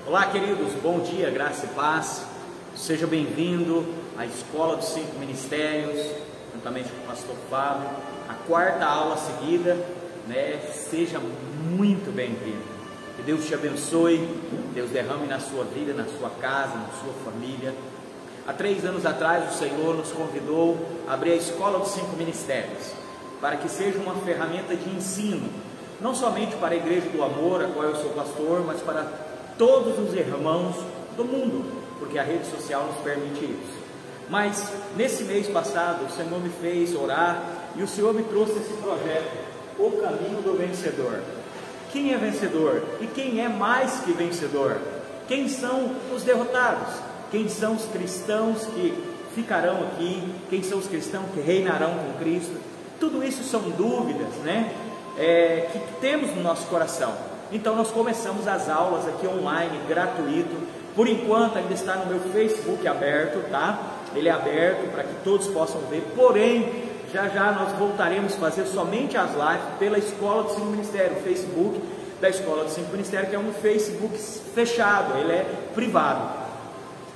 Olá, queridos, bom dia, graça e paz. Seja bem-vindo à Escola dos 5 Ministérios, juntamente com o pastor Fábio, a quarta aula seguida, Seja muito bem-vindo. Que Deus te abençoe, Deus derrame na sua vida, na sua casa, na sua família. Há 3 anos atrás, o Senhor nos convidou a abrir a Escola dos 5 Ministérios, para que seja uma ferramenta de ensino, não somente para a Igreja do Amor, a qual eu sou pastor, mas para todos os irmãos do mundo, porque a rede social nos permite isso. Mas nesse mês passado, o Senhor me fez orar e o Senhor me trouxe esse projeto, O Caminho do Vencedor. Quem é vencedor? E quem é mais que vencedor? Quem são os derrotados? Quem são os cristãos que ficarão aqui? Quem são os cristãos que reinarão com Cristo? Tudo isso são dúvidas, que temos no nosso coração. Então nós começamos as aulas aqui online, gratuito. Por enquanto ainda está no meu Facebook aberto, tá? Ele é aberto para que todos possam ver. Porém, já nós voltaremos a fazer somente as lives pela Escola dos 5 Ministérios, o Facebook da Escola dos 5 Ministérios, que é um Facebook fechado, ele é privado,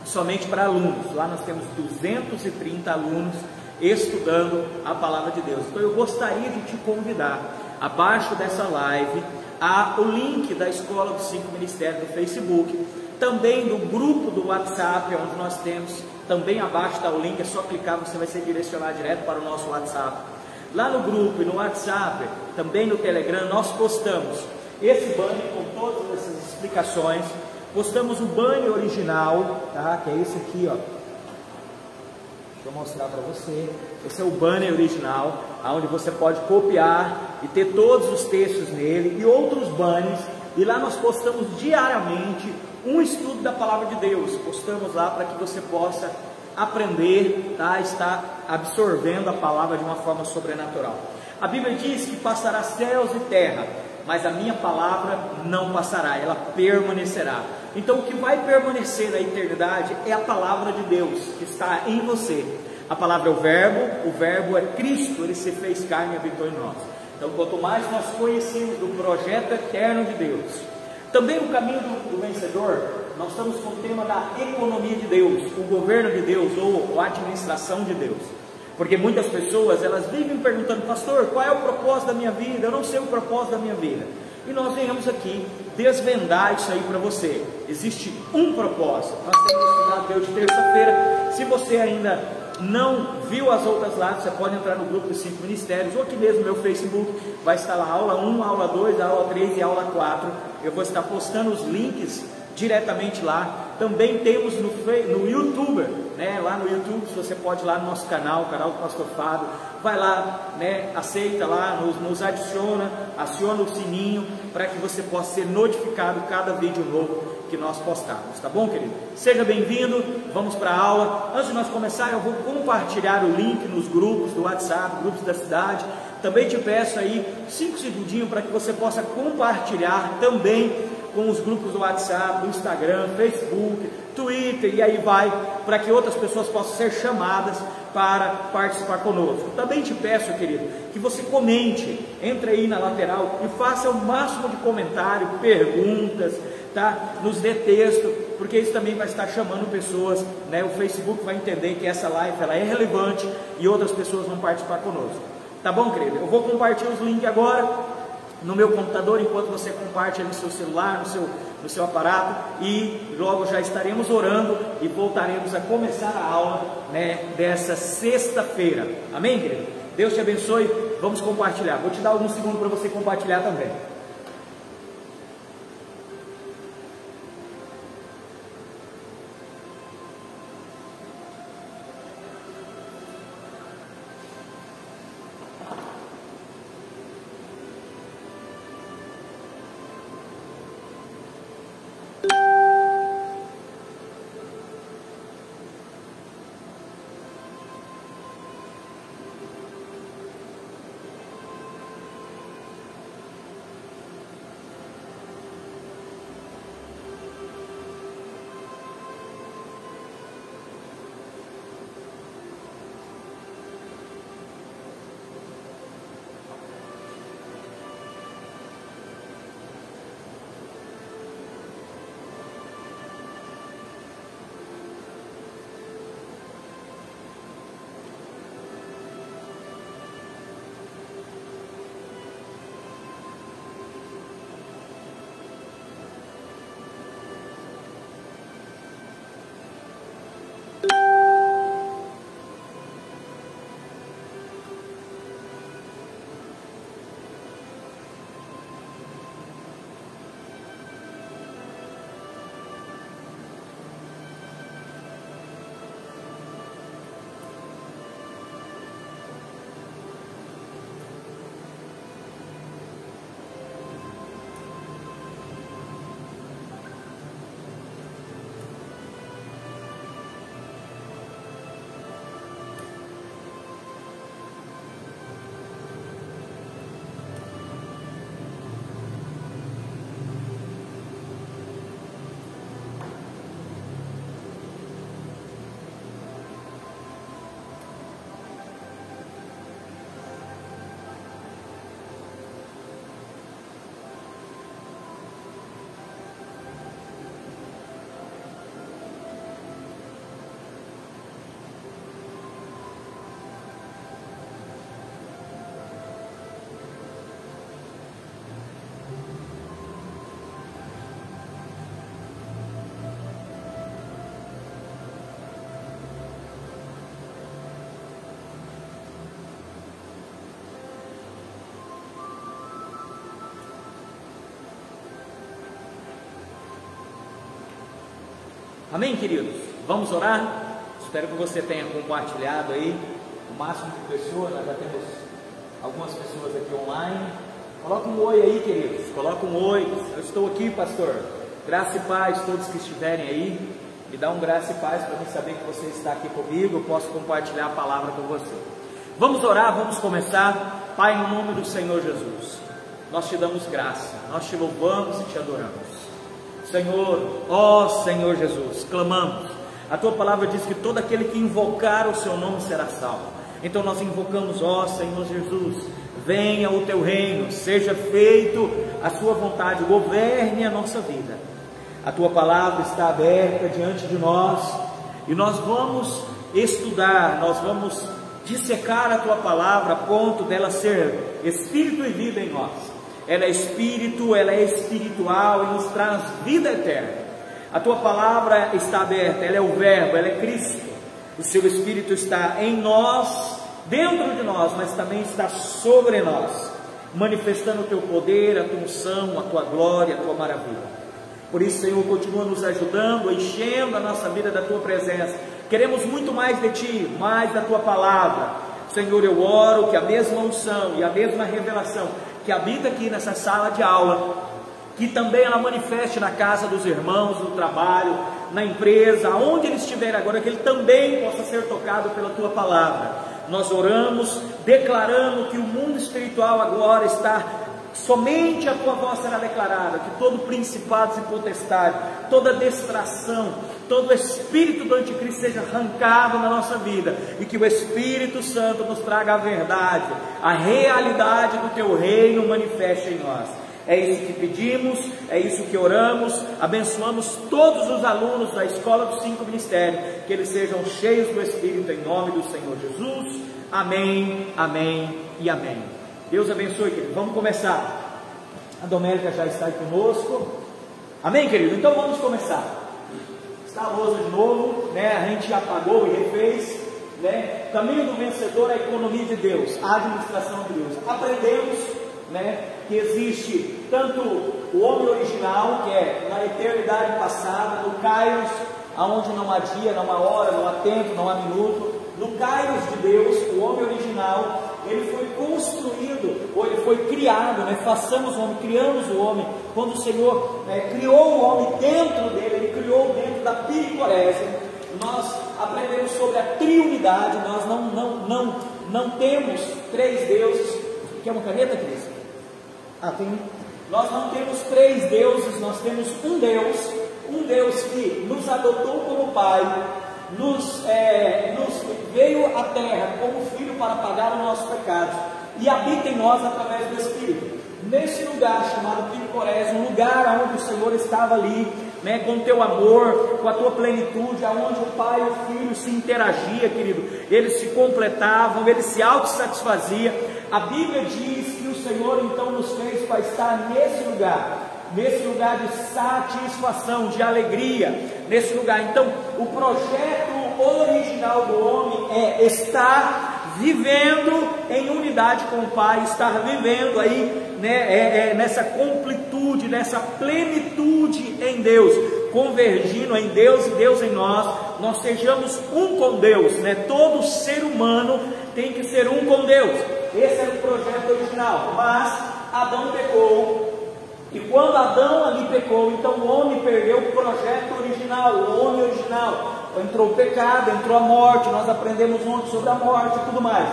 somente para alunos. Lá nós temos 230 alunos estudando a Palavra de Deus. Então eu gostaria de te convidar, abaixo dessa live, há o link da Escola dos 5 Ministérios do Facebook, também do grupo do WhatsApp, onde nós temos, também abaixo está o link, é só clicar, você vai ser direcionado direto para o nosso WhatsApp. Lá no grupo e no WhatsApp, também no Telegram, nós postamos esse banner com todas essas explicações, postamos o banner original, tá? Que é esse aqui, ó. Deixa eu mostrar para você. Esse é o banner original, onde você pode copiar e ter todos os textos nele e outros banners. E lá nós postamos diariamente um estudo da Palavra de Deus. Postamos lá para que você possa aprender, tá? Estar absorvendo a palavra de uma forma sobrenatural. A Bíblia diz que passará céus e terra, mas a minha palavra não passará, ela permanecerá. Então o que vai permanecer na eternidade é a palavra de Deus que está em você. A palavra é o verbo é Cristo, ele se fez carne e habitou em nós. Então quanto mais nós conhecemos do projeto eterno de Deus, também o caminho do vencedor, nós estamos com o tema da economia de Deus, o governo de Deus ou a administração de Deus. Porque muitas pessoas, elas vivem perguntando: pastor, qual é o propósito da minha vida? Eu não sei o propósito da minha vida. E nós viemos aqui desvendar isso aí para você. Existe um propósito. Nós temos estudado Deus de terça-feira. Se você ainda não viu as outras lives, você pode entrar no grupo dos 5 Ministérios, ou aqui mesmo no meu Facebook, vai estar lá aula 1, aula 2, aula 3 e aula 4. Eu vou estar postando os links diretamente lá. Também temos no YouTube, lá no YouTube, você pode ir lá no nosso canal, o canal do pastor Fábio, vai lá, aceita lá, nos adiciona, aciona o sininho, para que você possa ser notificado cada vídeo novo que nós postarmos, tá bom, querido? Seja bem-vindo, vamos para a aula. Antes de nós começar, eu vou compartilhar o link nos grupos do WhatsApp, grupos da cidade. Também te peço aí 5 segundinhos para que você possa compartilhar também com os grupos do WhatsApp, do Instagram, Facebook, Twitter, e aí vai, para que outras pessoas possam ser chamadas para participar conosco. Também te peço, querido, que você comente, entre aí na lateral e faça o máximo de comentário, perguntas, tá? Nos dê texto, porque isso também vai estar chamando pessoas, o Facebook vai entender que essa live ela é relevante e outras pessoas vão participar conosco. Tá bom, querido? Eu vou compartilhar os links agora no meu computador, enquanto você compartilha no seu celular, no seu aparato, e logo já estaremos orando e voltaremos a começar a aula, dessa sexta-feira. Amém, querido? Deus te abençoe. Vamos compartilhar. Vou te dar alguns segundos para você compartilhar também. Amém, queridos? Vamos orar? Espero que você tenha compartilhado aí o máximo de pessoas. Nós já temos algumas pessoas aqui online. Coloca um oi aí, queridos. Coloca um oi. Eu estou aqui, pastor. Graça e paz, todos que estiverem aí. Me dá um graça e paz para mim saber que você está aqui comigo. Eu posso compartilhar a palavra com você. Vamos orar, vamos começar. Pai, no nome do Senhor Jesus, nós te damos graça, nós te louvamos e te adoramos. Senhor, ó Senhor Jesus, clamamos. A tua palavra diz que todo aquele que invocar o seu nome será salvo. Então nós invocamos, ó Senhor Jesus, venha o teu reino, seja feito a sua vontade, governe a nossa vida. A tua palavra está aberta diante de nós e nós vamos estudar, nós vamos dissecar a tua palavra a ponto dela ser espírito e vida em nós. Ela é espírito, ela é espiritual e nos traz vida eterna. A tua palavra está aberta, ela é o verbo, ela é Cristo. O seu espírito está em nós, dentro de nós, mas também está sobre nós, manifestando o teu poder, a tua unção, a tua glória, a tua maravilha. Por isso, Senhor, continua nos ajudando, enchendo a nossa vida da tua presença. Queremos muito mais de ti, mais da tua palavra. Senhor, eu oro que a mesma unção e a mesma revelação que habita aqui nessa sala de aula, que também ela manifeste na casa dos irmãos, no trabalho, na empresa, aonde ele estiver agora, que ele também possa ser tocado pela tua palavra. Nós oramos, declarando que o mundo espiritual agora está, somente a tua voz será declarada, que todo principado e potestade, toda distração, todo espírito do anticristo seja arrancado na nossa vida, e que o Espírito Santo nos traga a verdade, a realidade do teu reino manifeste em nós. É isso que pedimos, é isso que oramos, abençoamos todos os alunos da Escola dos 5 Ministérios, que eles sejam cheios do Espírito em nome do Senhor Jesus. Amém, amém e amém. Deus abençoe, querido. Vamos começar. A Domélica já está aí conosco. Amém, querido? Então vamos começar. Está a lousa de novo, né? A gente apagou e refez, né? Caminho do vencedor, a economia de Deus, a administração de Deus. Aprendemos, né, que existe tanto o homem original, que é na eternidade passada, no Kairos, aonde não há dia, não há hora, não há tempo, não há minuto. No Kairos de Deus, o homem original, ele foi construído, ou ele foi criado, né? Façamos o homem, criamos o homem. Quando o Senhor criou o homem dentro dele, ele criou dentro da pericorese. Nós aprendemos sobre a triunidade. Nós não temos três deuses. Quer uma caneta, Cris? Tem. Nós não temos três deuses, nós temos um Deus que nos adotou como Pai, nos veio à terra como Filho para pagar os nossos pecados e habita em nós através do Espírito. Nesse lugar chamado Pericorese, um lugar onde o Senhor estava ali, né, com o teu amor, com a tua plenitude, aonde o Pai e o Filho se interagia, querido, eles se completavam, eles se autossatisfaziam. A Bíblia diz que o Senhor então nos fez para estar nesse lugar de satisfação, de alegria, nesse lugar. Então, o projeto original do homem é estar vivendo em unidade com o Pai, estar vivendo aí, né, nessa completude, nessa plenitude em Deus, convergindo em Deus e Deus em nós sejamos um com Deus, né? Todo ser humano tem que ser um com Deus. Esse era o projeto original, mas Adão pecou. E quando Adão ali pecou, então o homem perdeu o projeto original, o homem original. Entrou o pecado, entrou a morte, nós aprendemos ontem sobre a morte e tudo mais.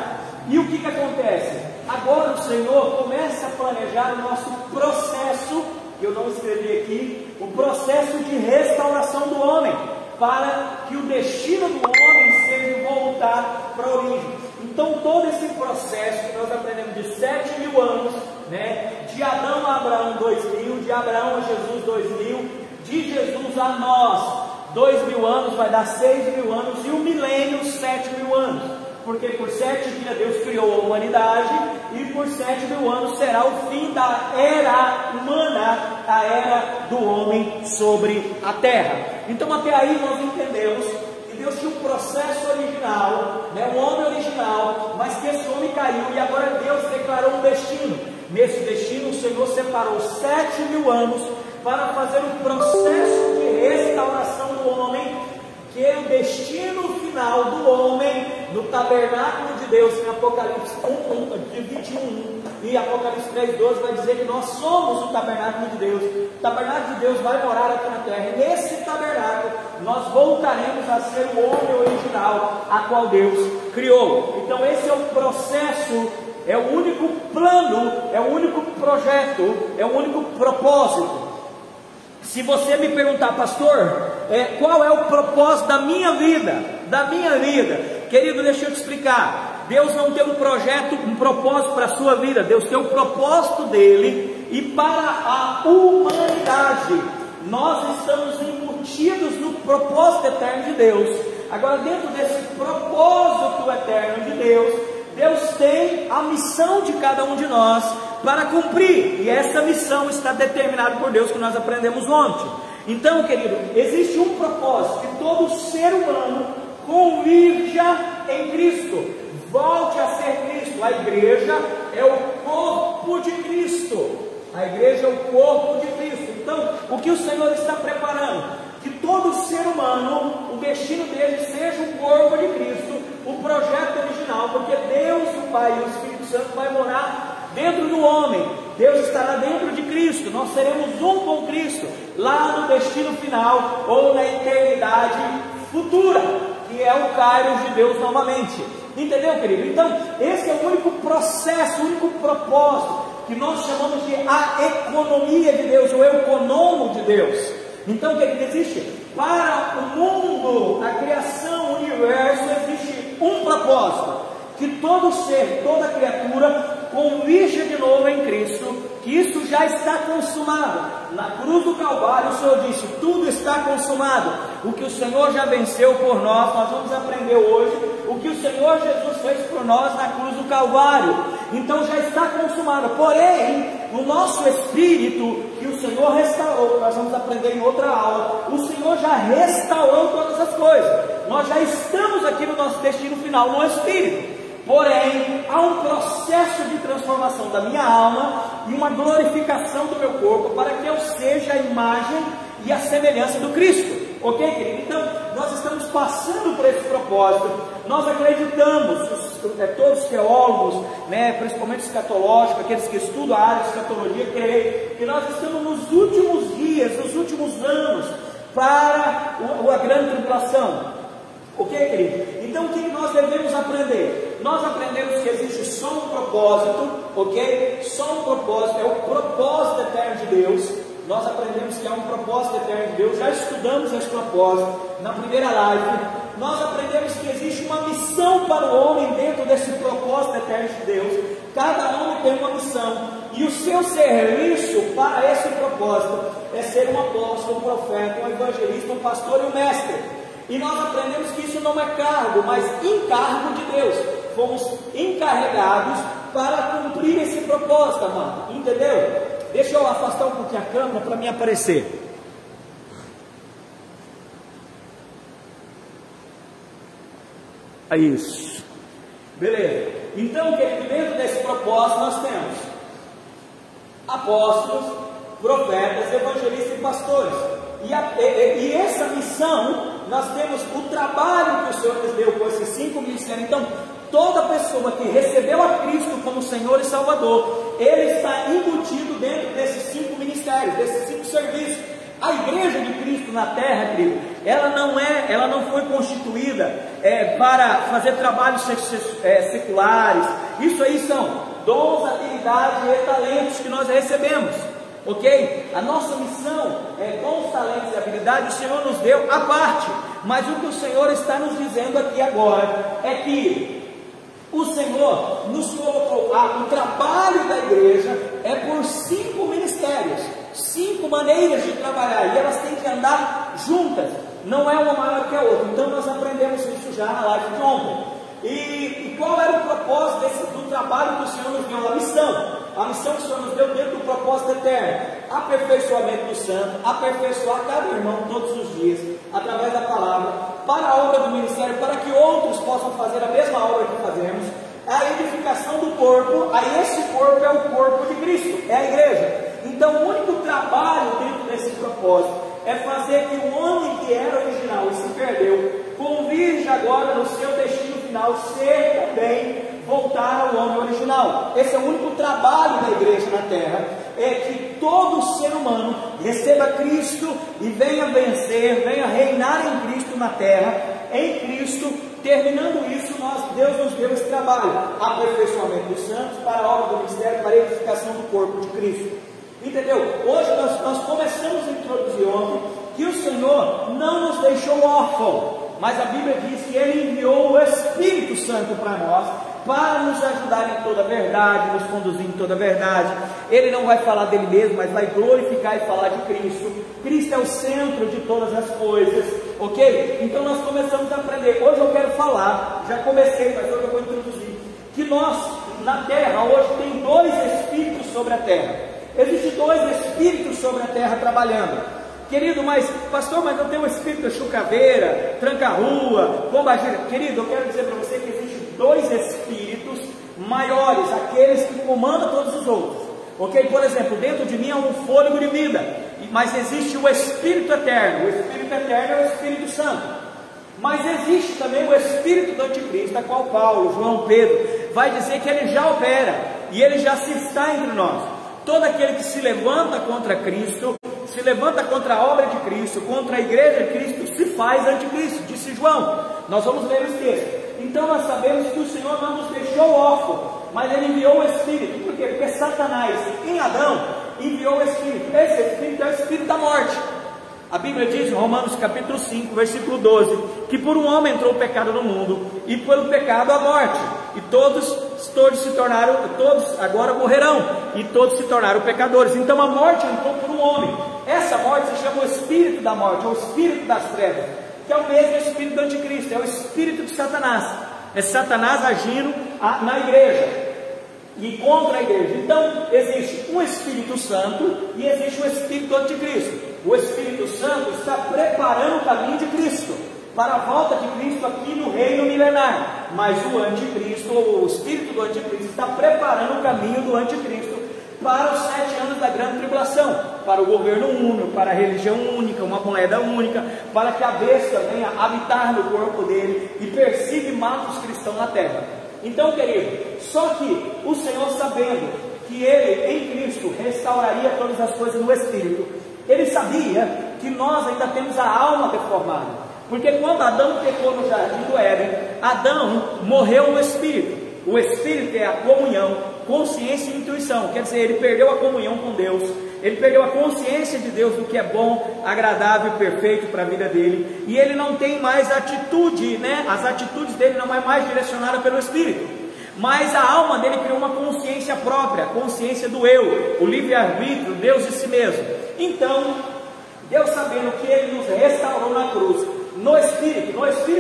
E o que acontece? Agora o Senhor começa a planejar o nosso processo, que eu não escrevi aqui, o processo de restauração do homem, para que o destino do homem seja voltar para a origem. Então todo esse processo que nós aprendemos de 7.000 anos, né, de Adão a Abraão 2.000, de Abraão a Jesus 2.000, de Jesus a nós 2.000 anos, vai dar 6.000 anos, e o milênio 7.000 anos, porque por 7 dias Deus criou a humanidade, e por 7.000 anos será o fim da era humana, a era do homem sobre a terra. Então até aí nós entendemos que Deus tinha um processo original, né, um homem original, mas que esse homem caiu, e agora Deus declarou um destino. Nesse destino o Senhor separou 7.000 anos para fazer um processo de restauração do homem, que o destino final do homem no tabernáculo de Deus, em Apocalipse 21 e Apocalipse 3:12 vai dizer que nós somos o tabernáculo de Deus. O tabernáculo de Deus vai morar aqui na terra, e nesse tabernáculo nós voltaremos a ser o homem original a qual Deus criou. Então esse é o processo, é o único plano, é o único projeto, é o único propósito. Se você me perguntar, pastor, qual é o propósito da minha vida? Querido, deixa eu te explicar. Deus não tem um projeto, um propósito para a sua vida. Deus tem um propósito dele, e para a humanidade nós estamos embutidos no propósito eterno de Deus. Agora, dentro desse propósito eterno de Deus, Deus tem a missão de cada um de nós para cumprir, e essa missão está determinada por Deus, que nós aprendemos ontem. Então, querido, existe um propósito: que todo ser humano convirja em Cristo, volte a ser Cristo. A igreja é o corpo de Cristo, a igreja é o corpo de Cristo. Então, o que o Senhor está preparando? Que todo ser humano, o destino dele seja o corpo de Cristo, o projeto original, porque Deus, o Pai e o Espírito Santo vai morar dentro do homem. Deus estará dentro de Cristo, nós seremos um com Cristo, lá no destino final, ou na eternidade futura, que é o Kairos de Deus novamente. Entendeu, querido? Então, esse é o único processo, o único propósito, que nós chamamos de a economia de Deus, o economo de Deus. Então, querido, existe para o mundo, a criação, o universo, existe um propósito: que todo ser, toda criatura convirja de novo em Cristo, que isso já está consumado. Na cruz do Calvário o Senhor disse: tudo está consumado. O que o Senhor já venceu por nós vamos aprender hoje o que o Senhor Jesus fez por nós na cruz do Calvário. Então já está consumado. Porém, o nosso espírito, que o Senhor restaurou, nós vamos aprender em outra aula, o Senhor já restaurou todas as coisas. Nós já estamos aqui no nosso destino final, no espírito. Porém, há um processo de transformação da minha alma e uma glorificação do meu corpo, para que eu seja a imagem e a semelhança do Cristo. Ok, querido? Então, nós estamos passando por esse propósito. Nós acreditamos, todos os teólogos, principalmente escatológicos, aqueles que estudam a área de escatologia, creem que nós estamos nos últimos dias, nos últimos anos, para a grande tribulação. Ok, querido? Então, o que nós devemos aprender? Nós aprendemos que existe só um propósito, ok? Só um propósito, é o propósito eterno de Deus. Nós aprendemos que há um propósito eterno de Deus, já estudamos esse propósito na primeira live. Nós aprendemos que existe uma missão para o homem dentro desse propósito eterno de Deus. Cada homem tem uma missão, e o seu serviço para esse propósito é ser um apóstolo, um profeta, um evangelista, um pastor e um mestre. E nós aprendemos que isso não é cargo, mas encargo de Deus. Fomos encarregados para cumprir esse propósito, amado. Entendeu? Deixa eu afastar um pouquinho a câmera para me aparecer. Isso. Beleza. Então, querido, dentro desse propósito nós temos apóstolos, profetas, evangelistas e pastores. E essa missão, nós temos o trabalho que o Senhor nos deu com esses 5 ministérios. Então, toda pessoa que recebeu a Cristo como Senhor e Salvador, ele está embutido dentro desses 5 ministérios, desses 5 serviços. A igreja de Cristo na terra, querido, ela não foi constituída para fazer trabalhos seculares. Isso aí são dons, habilidades e talentos que nós recebemos. Ok? A nossa missão é dons, talentos e habilidades, o Senhor nos deu à parte. Mas o que o Senhor está nos dizendo aqui agora é que o Senhor nos colocou, o trabalho da igreja é por 5 ministérios, 5 maneiras de trabalhar, e elas têm que andar juntas, não é uma maior que a outra. Então nós aprendemos isso já na live de ontem. E qual era o propósito do trabalho que o Senhor nos deu? A missão que o Senhor nos deu dentro do propósito eterno: aperfeiçoamento do santo, aperfeiçoar cada irmão todos os dias, através da palavra, para a obra do ministério, para que outros possam fazer a mesma obra que fazemos, a edificação do corpo. Aí esse corpo é o corpo de Cristo, é a igreja. Então o único trabalho dentro desse propósito é fazer que o homem que era original e se perdeu, convirja agora no seu destino final, ser também voltar ao homem original. Esse é o único trabalho da igreja na terra, é que todo ser humano receba Cristo e venha vencer, venha reinar em Cristo na terra, em Cristo. Terminando isso, Deus nos deu esse trabalho, aperfeiçoamento dos santos para a obra do ministério, para a edificação do corpo de Cristo. Entendeu? Hoje nós começamos a introduzir ontem que o Senhor não nos deixou órfãos, mas a Bíblia diz que Ele enviou o Espírito Santo para nós, para nos ajudar em toda a verdade, nos conduzir em toda a verdade. Ele não vai falar dele mesmo, mas vai glorificar e falar de Cristo. Cristo é o centro de todas as coisas, ok? Então nós começamos a aprender. Hoje eu quero falar, já comecei, mas hoje eu vou introduzir, que nós, na terra, hoje tem 2 espíritos sobre a terra. Existem 2 espíritos sobre a terra trabalhando. Querido, mas pastor, mas eu tenho o espírito da chucaveira, tranca-rua, pombagira. Querido, eu quero dizer para você que existem 2 espíritos maiores, aqueles que comandam todos os outros, ok? Por exemplo, dentro de mim há um fôlego de vida, mas existe o Espírito Eterno. O Espírito Eterno é o Espírito Santo. Mas existe também o Espírito do Anticristo, a qual Paulo, João, Pedro vai dizer que ele já opera e ele já se está entre nós. Todo aquele que se levanta contra Cristo, se levanta contra a obra de Cristo, contra a igreja de Cristo, se faz anticristo, disse João. Nós vamos ler esse texto. Então nós sabemos que o Senhor não nos deixou órfãos, mas Ele enviou o Espírito. Por quê? Porque Satanás, em Adão, enviou o Espírito. Esse Espírito é o Espírito da morte. A Bíblia diz em Romanos capítulo 5, versículo 12, que por um homem entrou o pecado no mundo, e pelo pecado a morte, e todos se tornaram, todos agora morrerão, e todos se tornaram pecadores. Então a morte entrou por um homem. Essa morte se chama o Espírito da morte, ou o Espírito das trevas, que é o mesmo Espírito do Anticristo, é o Espírito de Satanás. É Satanás agindo na igreja e contra a igreja. Então existe um Espírito Santo e existe o Espírito do Anticristo. O Espírito Santo está preparando o caminho de Cristo para a volta de Cristo aqui no reino milenar, mas o Anticristo, ou o Espírito do Anticristo, está preparando o caminho do Anticristo para os 7 anos da grande tribulação, para o governo único, para a religião única, uma moeda única, para que a besta venha habitar no corpo dele e persiga e mata os cristãos na terra. Então, querido, só que o Senhor, sabendo que Ele em Cristo restauraria todas as coisas no Espírito, Ele sabia que nós ainda temos a alma deformada, porque quando Adão pecou no jardim do Éden, Adão morreu no Espírito. O Espírito é a comunhão, consciência e intuição, quer dizer, ele perdeu a comunhão com Deus, ele perdeu a consciência de Deus do que é bom, agradável e perfeito para a vida dele, e ele não tem mais atitude, né? As atitudes dele não é mais direcionada pelo Espírito, mas a alma dele criou uma consciência própria, a consciência do eu, o livre-arbítrio, Deus de si mesmo. Então, Deus, sabendo que Ele nos restaurou na cruz, no Espírito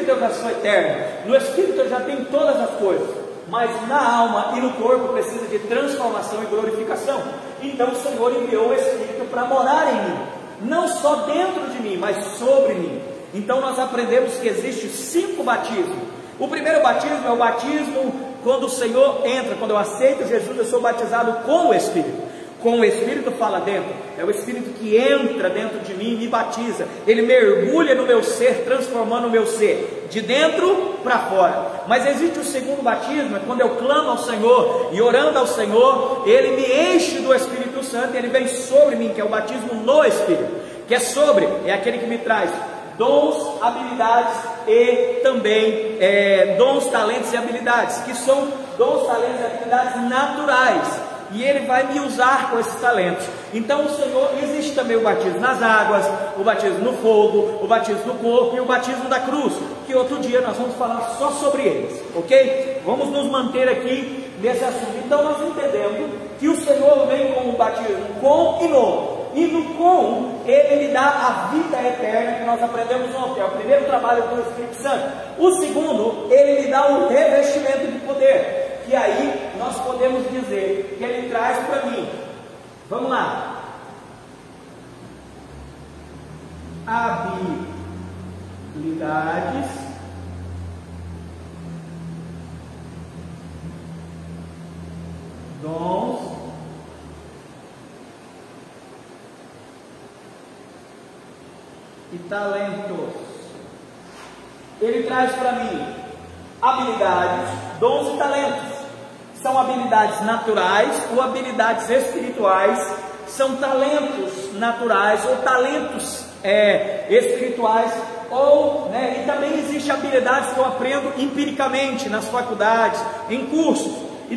eu já sou eterno, no Espírito eu já tenho todas as coisas, mas na alma e no corpo precisa de transformação e glorificação. Então o Senhor enviou o Espírito para morar em mim, não só dentro de mim, mas sobre mim. Então nós aprendemos que existe 5 batismos. O primeiro batismo é o batismo quando o Senhor entra, quando eu aceito Jesus, eu sou batizado com o Espírito. Com o Espírito fala dentro, é o Espírito que entra dentro de mim e me batiza, ele mergulha no meu ser, transformando o meu ser, de dentro para fora. Mas existe o segundo batismo, é quando eu clamo ao Senhor, e orando ao Senhor, Ele me enche do Espírito Santo, e Ele vem sobre mim, que é o batismo no Espírito, que é sobre, é aquele que me traz dons, habilidades e também dons, talentos e habilidades, que são dons, talentos e habilidades naturais, e Ele vai me usar com esses talentos. Então o Senhor, existe também o batismo nas águas, o batismo no fogo, o batismo no corpo e o batismo da cruz, que outro dia nós vamos falar só sobre eles, ok? Vamos nos manter aqui nesse assunto. Então nós entendemos que o Senhor vem com o batismo com e no. E no com, Ele lhe dá a vida eterna, que nós aprendemos ontem, é o primeiro trabalho do Espírito Santo. O segundo, Ele lhe dá um revestimento de poder, que aí nós podemos dizer que Ele traz para mim, vamos lá, habilidades, dons e talentos. Ele traz para mim habilidades, dons e talentos. São habilidades naturais ou habilidades espirituais, são talentos naturais ou talentos espirituais, ou, e também existem habilidades que eu aprendo empiricamente nas faculdades, em cursos, e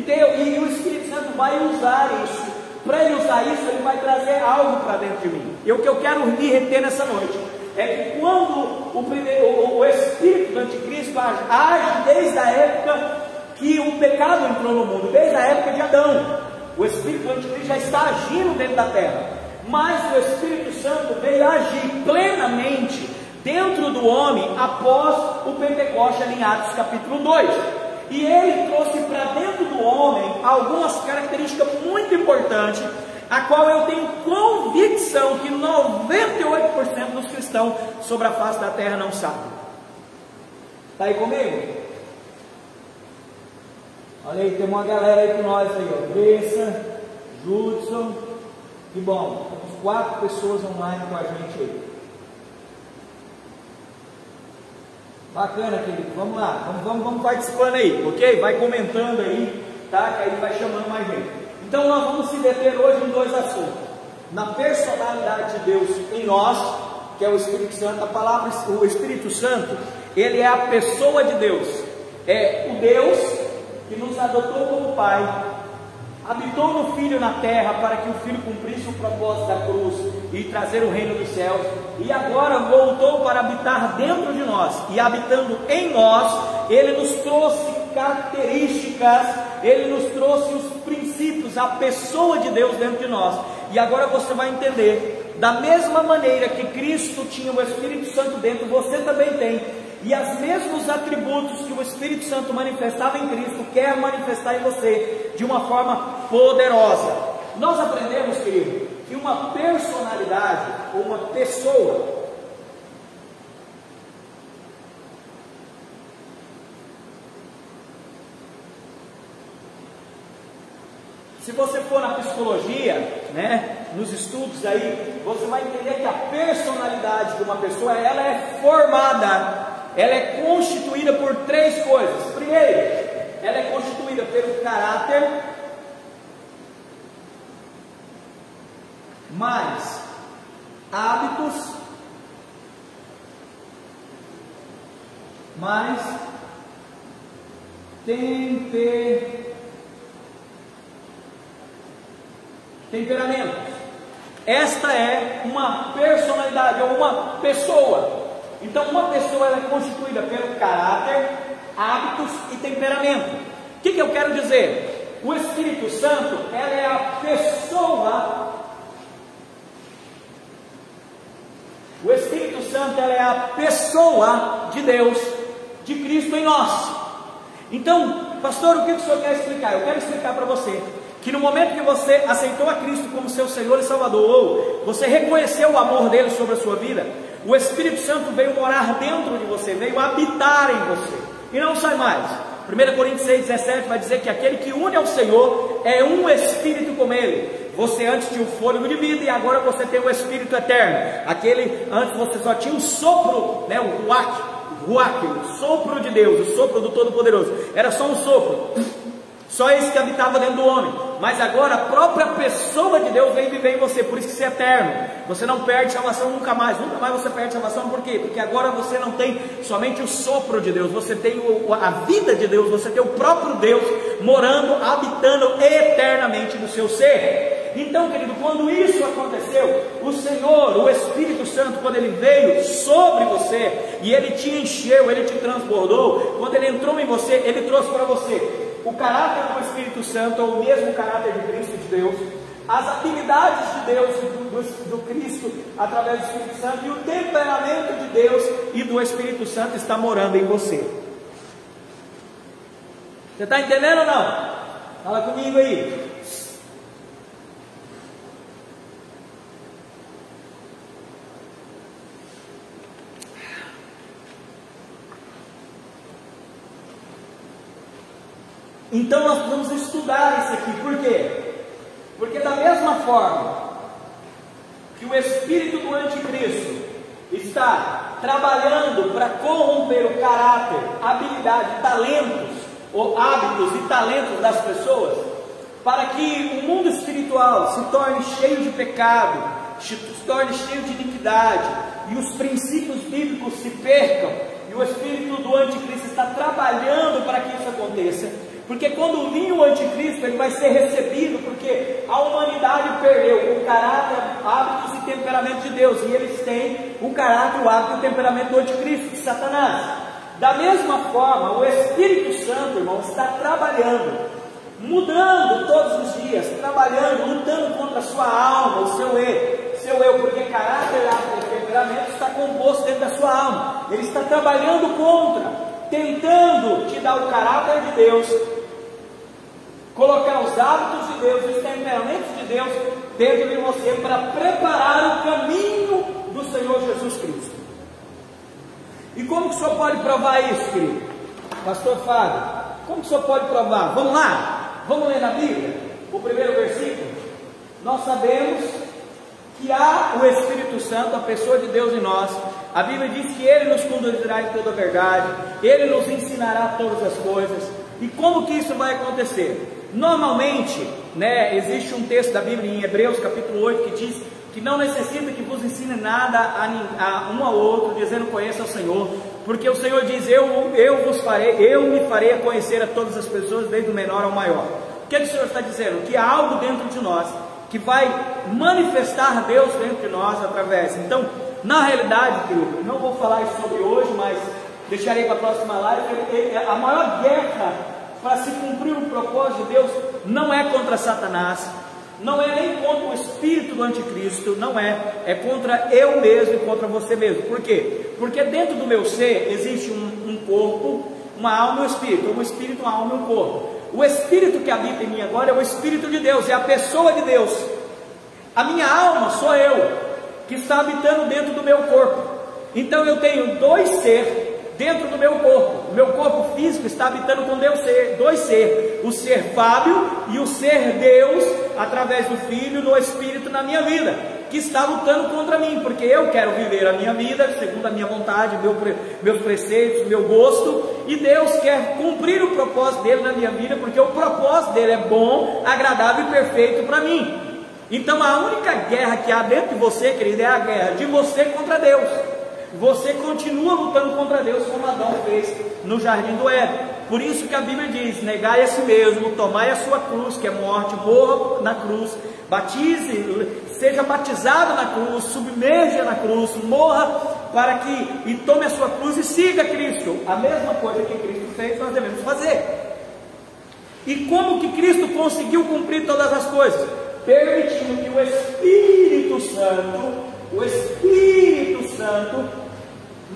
o Espírito Santo vai usar isso. Para ele usar isso, ele vai trazer algo para dentro de mim. E o que eu quero me reter nessa noite é que quando o espírito do anticristo age desde a época que o pecado entrou no mundo, desde a época de Adão, o espírito do anticristo já está agindo dentro da terra, mas o Espírito Santo veio agir plenamente dentro do homem após o Pentecoste, ali em Atos capítulo 2, e ele trouxe para dentro do homem algumas características muito importantes, a qual eu tenho convicção que 98% dos cristãos sobre a face da terra não sabem. Está aí comigo? Olha aí, tem uma galera aí com nós aí, ó. Bressa, Judson, que bom, temos 4 pessoas online com a gente aí. Bacana, querido, vamos lá, vamos participando aí, ok? Vai comentando aí, tá? Que aí vai chamando mais gente. Então nós vamos se deter hoje em 2 assuntos: na personalidade de Deus em nós, que é o Espírito Santo. A palavra, o Espírito Santo, ele é a pessoa de Deus, é o Deus que nos adotou como Pai, habitou no Filho na terra para que o Filho cumprisse o propósito da cruz e trazer o reino dos céus, e agora voltou para habitar dentro de nós, e habitando em nós, ele nos trouxe características, ele nos trouxe os princípios, a pessoa de Deus dentro de nós. E agora você vai entender, da mesma maneira que Cristo tinha o Espírito Santo dentro, você também tem, e os mesmos atributos que o Espírito Santo manifestava em Cristo, quer manifestar em você de uma forma poderosa. Nós aprendemos, querido, que uma personalidade ou uma pessoa, se você for na psicologia, nos estudos aí, você vai entender que a personalidade de uma pessoa, ela é formada, ela é constituída por 3 coisas. Primeiro, ela é constituída pelo caráter, mais hábitos, mais temperamento. Esta é uma personalidade ou uma pessoa. Então uma pessoa, ela é constituída pelo caráter, hábitos e temperamento. O que eu quero dizer? O Espírito Santo, ela é a pessoa. O Espírito Santo, ela é a pessoa de Deus, de Cristo em nós. Então, pastor, o que o senhor quer explicar? Eu quero explicar para você que no momento que você aceitou a Cristo como seu Senhor e Salvador, ou você reconheceu o amor dele sobre a sua vida, o Espírito Santo veio morar dentro de você, veio habitar em você, e não sai mais. 1 Coríntios 6,17 vai dizer que aquele que une ao Senhor é um Espírito com ele. Você antes tinha o fôlego de vida e agora você tem o Espírito eterno. Aquele, antes você só tinha o sopro, o ruach, o sopro de Deus, o sopro do Todo-Poderoso, era só um sopro, só esse que habitava dentro do homem. Mas agora a própria pessoa de Deus vem viver em você, por isso que você é eterno. Você não perde salvação nunca mais você perde salvação. Por quê? Porque agora você não tem somente o sopro de Deus, você tem a vida de Deus, você tem o próprio Deus morando, habitando eternamente no seu ser. Então, querido, quando isso aconteceu, o Senhor, o Espírito Santo, quando ele veio sobre você e ele te encheu, ele te transbordou, quando ele entrou em você, ele trouxe para você o caráter do Espírito Santo, ou o mesmo caráter de Cristo, de Deus, as habilidades de Deus e do Cristo através do Espírito Santo, e o temperamento de Deus e do Espírito Santo está morando em você. Você está entendendo ou não? Fala comigo aí. Então nós precisamos estudar isso aqui. Por quê? Porque da mesma forma que o espírito do anticristo está trabalhando para corromper o caráter, habilidade, talentos, ou hábitos e talentos das pessoas, para que o mundo espiritual se torne cheio de pecado, se torne cheio de iniquidade, e os princípios bíblicos se percam, e o espírito do anticristo está trabalhando para que isso aconteça, porque quando vir o anticristo, ele vai ser recebido, porque a humanidade perdeu o caráter, hábitos e temperamento de Deus, e eles têm o caráter, o hábito e o temperamento do anticristo, de Satanás. Da mesma forma, o Espírito Santo, irmão, está trabalhando, mudando todos os dias, trabalhando, lutando contra a sua alma, o seu eu, porque caráter, hábito e temperamento está composto dentro da sua alma. Ele está trabalhando contra, tentando te dar o caráter de Deus, colocar os hábitos de Deus, os temperamentos de Deus dentro de você, para preparar o caminho do Senhor Jesus Cristo. E como que o senhor pode provar isso, querido? Pastor Fábio, como que o senhor pode provar? Vamos lá, vamos ler na Bíblia, o primeiro versículo. Nós sabemos que há o Espírito Santo, a pessoa de Deus em nós. A Bíblia diz que Ele nos conduzirá em toda a verdade, Ele nos ensinará todas as coisas. E como que isso vai acontecer? Normalmente, existe um texto da Bíblia em Hebreus capítulo 8 que diz que não necessita que vos ensine nada a um ao outro, dizendo conheça o Senhor, porque o Senhor diz, eu me farei a conhecer a todas as pessoas, desde o menor ao maior. O que o Senhor está dizendo? Que há algo dentro de nós, que vai manifestar Deus dentro de nós através. Então, na realidade, querido, não vou falar isso sobre hoje, mas deixarei para a próxima live. A maior guerra para se cumprir o propósito de Deus não é contra Satanás, não é nem contra o espírito do anticristo, não é contra eu mesmo e contra você mesmo. Por quê? Porque dentro do meu ser existe um corpo, uma alma e um espírito, uma alma e um corpo. O espírito que habita em mim agora é o Espírito de Deus, é a pessoa de Deus. A minha alma sou eu, que está habitando dentro do meu corpo. Então eu tenho dois seres dentro do meu corpo. O meu corpo físico está habitando com dois seres, o ser Fábio e o ser Deus, através do Filho, no Espírito, na minha vida, que está lutando contra mim, porque eu quero viver a minha vida segundo a minha vontade, meus preceitos, meu gosto, e Deus quer cumprir o propósito dele na minha vida, porque o propósito dele é bom, agradável e perfeito para mim. Então a única guerra que há dentro de você, querido, é a guerra de você contra Deus. Você continua lutando contra Deus, como Adão fez no jardim do Éden. Por isso que a Bíblia diz, negai a si mesmo, tomai a sua cruz, que é morte, morra na cruz, batize, seja batizado na cruz, submerja na cruz, morra e tome a sua cruz e siga Cristo. A mesma coisa que Cristo fez, nós devemos fazer. E como que Cristo conseguiu cumprir todas as coisas? Permitindo que o Espírito Santo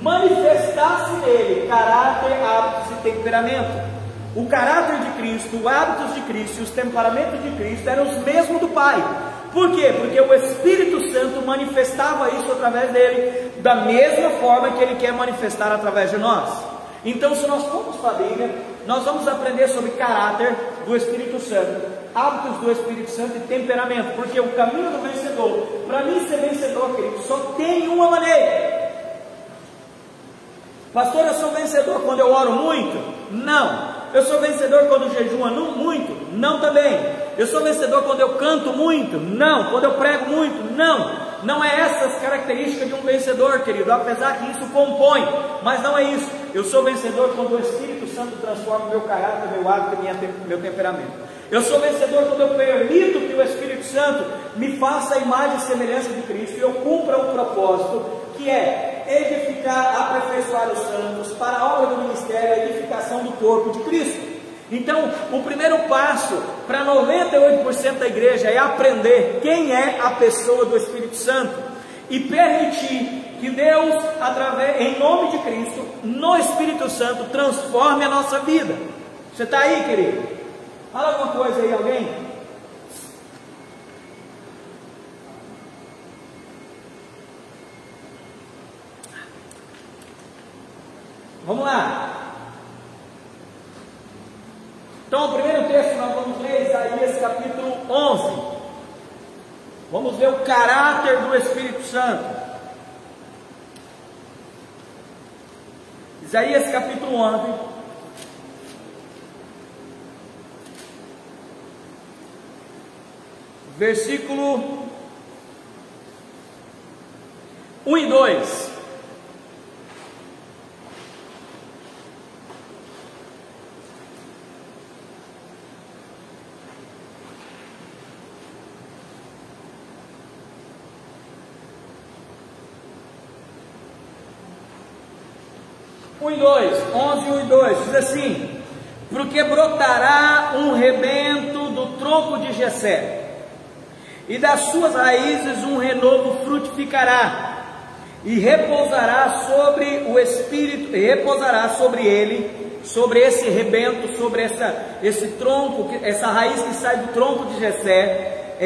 manifestasse nele caráter, hábitos e temperamento. O caráter de Cristo, os hábitos de Cristo e os temperamentos de Cristo eram os mesmos do Pai. Por quê? Porque o Espírito Santo manifestava isso através dele, da mesma forma que ele quer manifestar através de nós. Então, se nós formos para a Bíblia, nós vamos aprender sobre caráter do Espírito Santo, hábitos do Espírito Santo e temperamento, porque o caminho do vencedor, para mim ser vencedor, querido, só tem uma maneira. Pastor, eu sou vencedor quando eu oro muito? Não. Eu sou vencedor quando jejuo muito? Não também. Eu sou vencedor quando eu canto muito? Não. Quando eu prego muito? Não. Não é essas características de um vencedor, querido, apesar que isso compõe, mas não é isso. Eu sou vencedor quando o Espírito Santo transforma o meu caráter, meu hábito e meu temperamento. Eu sou vencedor quando eu permito que o Espírito Santo me faça a imagem e semelhança de Cristo e eu cumpra o propósito, que é edificar, aperfeiçoar os santos para a obra do ministério, a edificação do corpo de Cristo. Então, o primeiro passo para 98% da igreja é aprender quem é a pessoa do Espírito Santo e permitir que Deus, em nome de Cristo, no Espírito Santo, transforme a nossa vida. Você está aí, querido? Fala alguma coisa aí, alguém? Vamos lá. Então, o primeiro texto que nós vamos ler é Isaías capítulo 11. Vamos ver o caráter do Espírito Santo. Isaías capítulo 11, versículo 1 e 2. Um e 2, 11, 1 e 2, diz assim: porque brotará um rebento do tronco de Jessé, e das suas raízes um renovo frutificará, e repousará sobre o Espírito, e repousará sobre ele, sobre esse rebento, sobre esse tronco, essa raiz que sai do tronco de Jessé,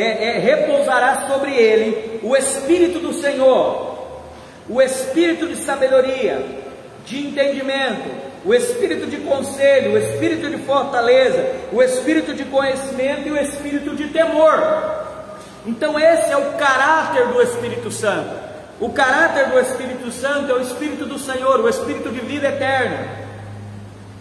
repousará sobre ele o Espírito do Senhor, o Espírito de sabedoria, de entendimento, o espírito de conselho, o espírito de fortaleza, o espírito de conhecimento e o espírito de temor. Então esse é o caráter do Espírito Santo. O caráter do Espírito Santo é o Espírito do Senhor, o Espírito de vida eterna.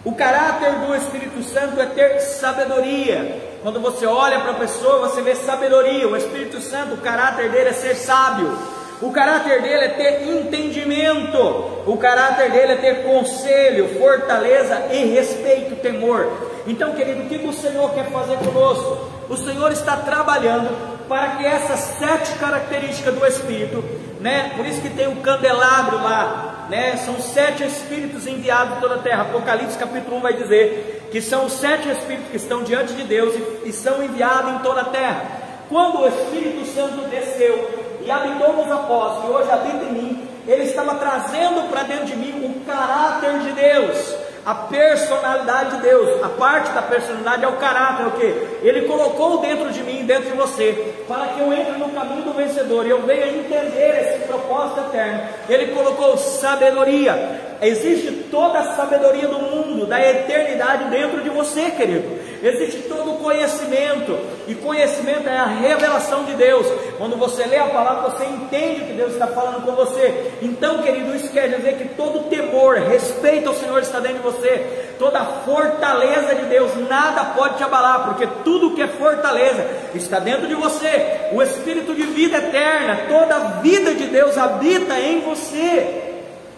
O caráter do Espírito Santo é ter sabedoria. Quando você olha para a pessoa, você vê sabedoria. O Espírito Santo, o caráter dele é ser sábio. O caráter dele é ter entendimento, o caráter dele é ter conselho, fortaleza e respeito, temor. Então, querido, o que o Senhor quer fazer conosco? O Senhor está trabalhando para que essas 7 características do Espírito, né? Por isso que tem um candelabro lá, né? São 7 Espíritos enviados em toda a terra. Apocalipse capítulo 1 vai dizer que são os 7 Espíritos que estão diante de Deus e são enviados em toda a terra. Quando o Espírito Santo desceu e habitou nos apóstolos, e hoje habita em mim, ele estava trazendo para dentro de mim o caráter de Deus, a personalidade de Deus. A parte da personalidade é o caráter, o que? Ele colocou dentro de mim, dentro de você, para que eu entre no caminho do vencedor, e eu venha entender esse propósito eterno. Ele colocou sabedoria. Existe toda a sabedoria do mundo, da eternidade dentro de você, querido. Existe todo o conhecimento, e conhecimento é a revelação de Deus. Quando você lê a palavra, você entende o que Deus está falando com você. Então, querido, isso quer dizer que todo temor, respeito ao Senhor está dentro de você. Toda a fortaleza de Deus, nada pode te abalar, porque tudo que é fortaleza está dentro de você. O Espírito de vida eterna, toda a vida de Deus habita em você.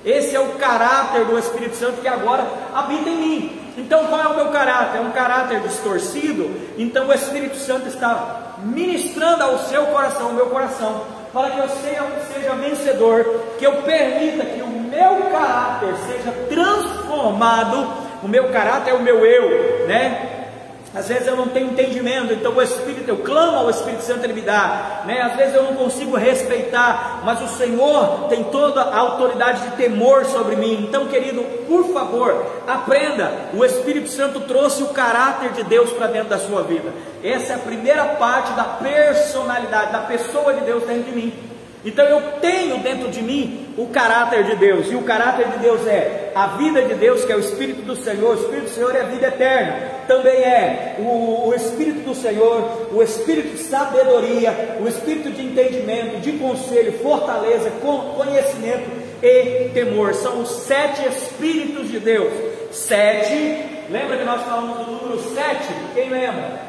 Esse é o caráter do Espírito Santo que agora habita em mim. Então qual é o meu caráter? É um caráter distorcido? Então o Espírito Santo está ministrando ao seu coração, ao meu coração, para que eu seja vencedor, que eu permita que o meu caráter seja transformado. O meu caráter é o meu eu, né? Às vezes eu não tenho entendimento, então o Espírito, eu clamo ao Espírito Santo, ele me dá, né? Às vezes eu não consigo respeitar, mas o Senhor tem toda a autoridade de temor sobre mim. Então, querido, por favor, aprenda. O Espírito Santo trouxe o caráter de Deus para dentro da sua vida. Essa é a primeira parte da personalidade, da pessoa de Deus dentro de mim. Então eu tenho dentro de mim o caráter de Deus, e o caráter de Deus é a vida de Deus, que é o Espírito do Senhor. O Espírito do Senhor é a vida eterna, também é o Espírito do Senhor, o Espírito de sabedoria, o Espírito de entendimento, de conselho, fortaleza, conhecimento e temor. São os 7 Espíritos de Deus. 7, lembra que nós falamos do número 7? Quem lembra?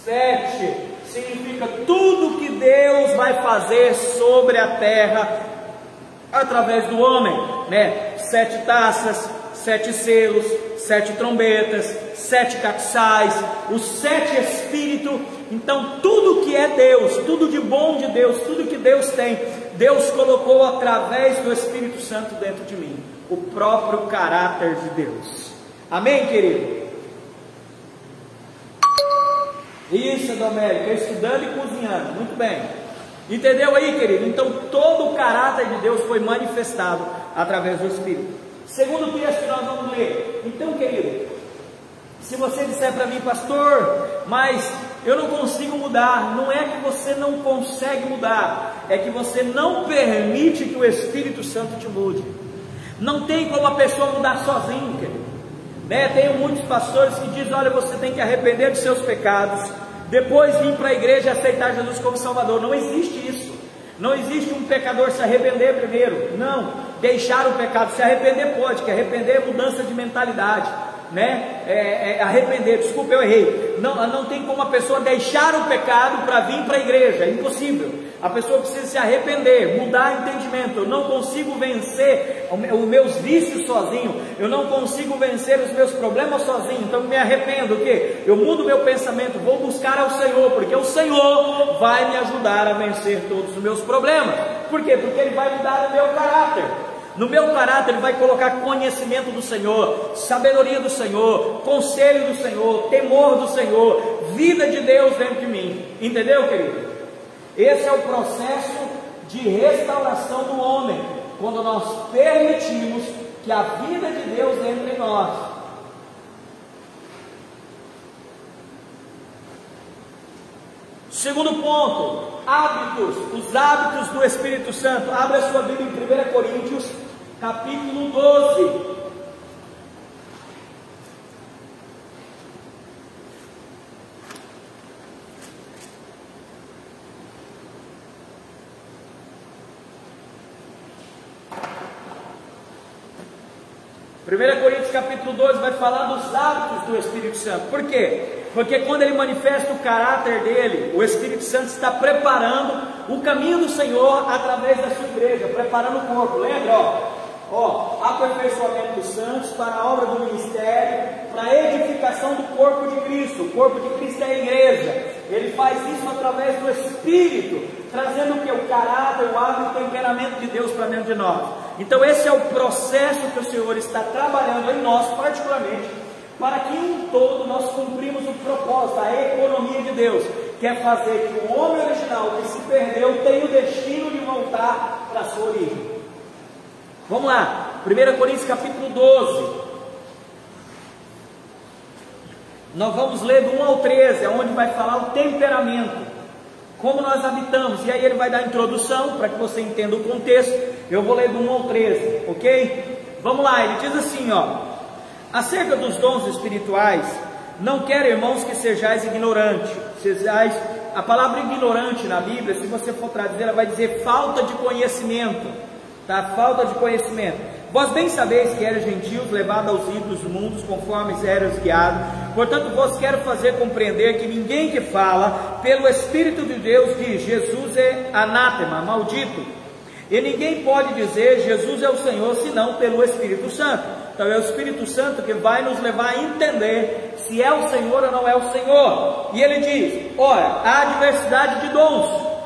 7 significa tudo que Deus vai fazer sobre a terra através do homem, né? 7 taças, 7 selos, 7 trombetas, 7 castiçais, os 7 Espíritos. Então tudo que é Deus, tudo de bom de Deus, tudo que Deus tem, Deus colocou através do Espírito Santo dentro de mim, o próprio caráter de Deus. Amém, querido? Isso, Domérico, estudando e cozinhando, muito bem. Entendeu aí, querido? Então todo o caráter de Deus foi manifestado através do Espírito. Segundo texto que nós vamos ler. Então, querido, se você disser para mim, pastor, mas eu não consigo mudar, não é que você não consegue mudar, é que você não permite que o Espírito Santo te mude. Não tem como a pessoa mudar sozinho, querido. Né? Tenho muitos pastores que dizem, olha, você tem que arrepender dos seus pecados, depois vir para a igreja e aceitar Jesus como Salvador. Não existe isso. Não existe um pecador se arrepender primeiro, não, deixar o pecado, se arrepender pode, que arrepender é mudança de mentalidade, né? Arrepender, desculpa, eu errei. Não tem como a pessoa deixar o pecado para vir para a igreja, é impossível. A pessoa precisa se arrepender, mudar entendimento. Eu não consigo vencer os meus vícios sozinho, eu não consigo vencer os meus problemas sozinho, então me arrependo. O quê? Eu mudo meu pensamento, vou buscar ao Senhor, porque o Senhor vai me ajudar a vencer todos os meus problemas. Por quê? Porque Ele vai mudar o meu caráter. No meu caráter Ele vai colocar conhecimento do Senhor, sabedoria do Senhor, conselho do Senhor, temor do Senhor, vida de Deus dentro de mim. Entendeu, querido? Esse é o processo de restauração do homem, quando nós permitimos que a vida de Deus entre em nós. Segundo ponto, hábitos, os hábitos do Espírito Santo. Abra a sua Bíblia em 1 Coríntios, capítulo 12. Primeira Coríntios capítulo 12 vai falar dos hábitos do Espírito Santo. Por quê? Porque quando ele manifesta o caráter dele, o Espírito Santo está preparando o caminho do Senhor através da sua igreja, preparando o corpo. Lembra? Aperfeiçoamento dos santos para a obra do ministério, para a edificação do corpo de Cristo. O corpo de Cristo é a igreja. Ele faz isso através do Espírito, trazendo o que? O caráter, o hábito, o temperamento de Deus para dentro de nós. Então esse é o processo que o Senhor está trabalhando em nós particularmente, para que em todo nós cumprimos o propósito, a economia de Deus, que é fazer que o homem original que se perdeu tenha o destino de voltar para a sua origem. Vamos lá, 1 Coríntios capítulo 12. Nós vamos ler do 1 ao 13, onde vai falar o temperamento, como nós habitamos, e aí ele vai dar a introdução, para que você entenda o contexto. Eu vou ler do 1 ao 13, ok? Vamos lá, ele diz assim, acerca dos dons espirituais, não quero, irmãos, que sejais ignorantes. A palavra ignorante na Bíblia, se você for traduzir, ela vai dizer falta de conhecimento, tá? Falta de conhecimento. Vós bem sabeis que eres gentios, levados aos ídolos do mundo, conforme eras guiados. Portanto, vos quero fazer compreender que ninguém que fala pelo Espírito de Deus diz, Jesus é anátema, maldito. E ninguém pode dizer, Jesus é o Senhor, senão pelo Espírito Santo. Então é o Espírito Santo que vai nos levar a entender se é o Senhor ou não é o Senhor. E ele diz, ora, há diversidade de dons,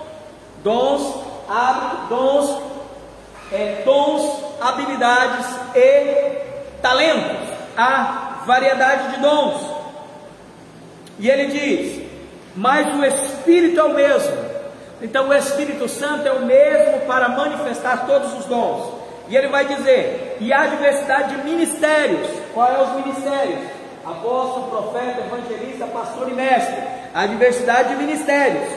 habilidades e talentos. Há variedade de dons. E ele diz, mas o Espírito é o mesmo. Então o Espírito Santo é o mesmo para manifestar todos os dons. E ele vai dizer, e há diversidade de ministérios. Quais são os ministérios? Apóstolo, profeta, evangelista, pastor e mestre. Há diversidade de ministérios.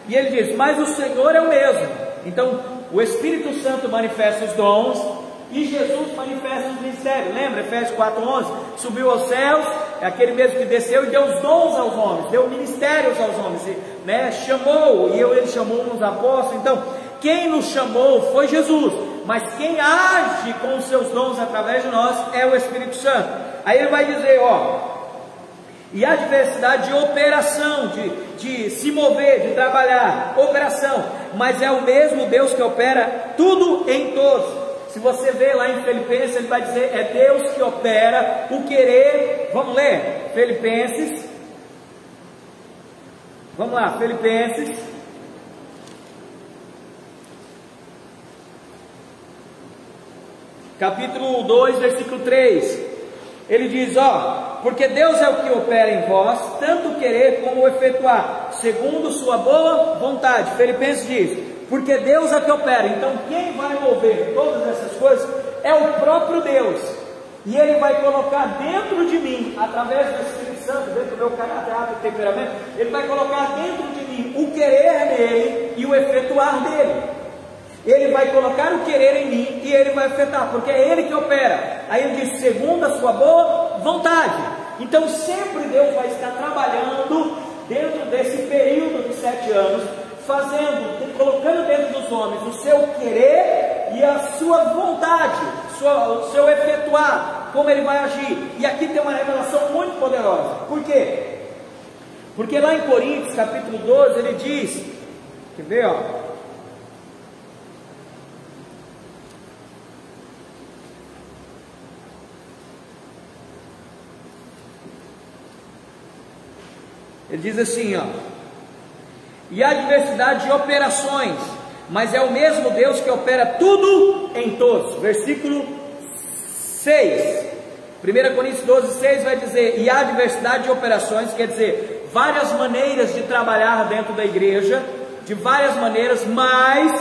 E ele diz, mas o Senhor é o mesmo. Então o Espírito Santo manifesta os dons e Jesus manifesta os ministérios. Lembra Efésios 4:11? Subiu aos céus, é aquele mesmo que desceu e deu os dons aos homens, deu ministérios aos homens, né? Chamou, e ele chamou uns apóstolos. Então quem nos chamou foi Jesus, mas quem age com os seus dons através de nós é o Espírito Santo. Aí ele vai dizer, e há diversidade de operação, de se mover, de trabalhar, operação, mas é o mesmo Deus que opera tudo em todos. Se você ver lá em Filipenses, ele vai dizer, é Deus que opera o querer. Vamos ler? Filipenses. Vamos lá, Filipenses. Capítulo 2, versículo 3. Ele diz, porque Deus é o que opera em vós, tanto o querer como o efetuar, segundo sua boa vontade. Filipenses diz, porque Deus é que opera. Então quem vai mover todas essas coisas é o próprio Deus, e Ele vai colocar dentro de mim, através do Espírito Santo, dentro do meu caráter e temperamento, Ele vai colocar dentro de mim o querer nele e o efetuar dele. Ele vai colocar o querer em mim e Ele vai efetuar, porque é Ele que opera. Aí ele diz, segundo a sua boa vontade. Então sempre Deus vai estar trabalhando dentro desse período de 7 anos, colocando dentro dos homens o seu querer e a sua vontade, o seu efetuar, como ele vai agir. E aqui tem uma revelação muito poderosa. Por quê? Porque lá em Coríntios, capítulo 12, ele diz, quer ver, ó? Ele diz assim, ó: e há diversidade de operações, mas é o mesmo Deus que opera tudo em todos. Versículo 6, 1 Coríntios 12, 6 vai dizer, e há diversidade de operações, quer dizer, várias maneiras de trabalhar dentro da igreja, de várias maneiras, mas,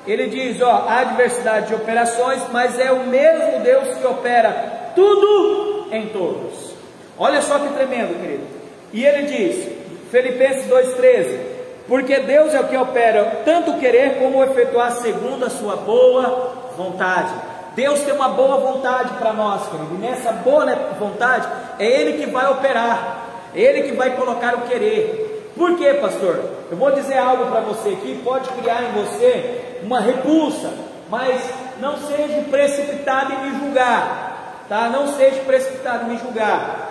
ele diz, ó, há diversidade de operações, mas é o mesmo Deus que opera tudo em todos. Olha só que tremendo, querido. E ele diz, Filipenses 2,13, porque Deus é o que opera tanto o querer como o efetuar segundo a sua boa vontade. Deus tem uma boa vontade para nós, querido, e nessa boa vontade é Ele que vai operar, é Ele que vai colocar o querer. Por quê, pastor? Eu vou dizer algo para você aqui, pode criar em você uma repulsa, mas não seja precipitado em me julgar, tá? Não seja precipitado em me julgar.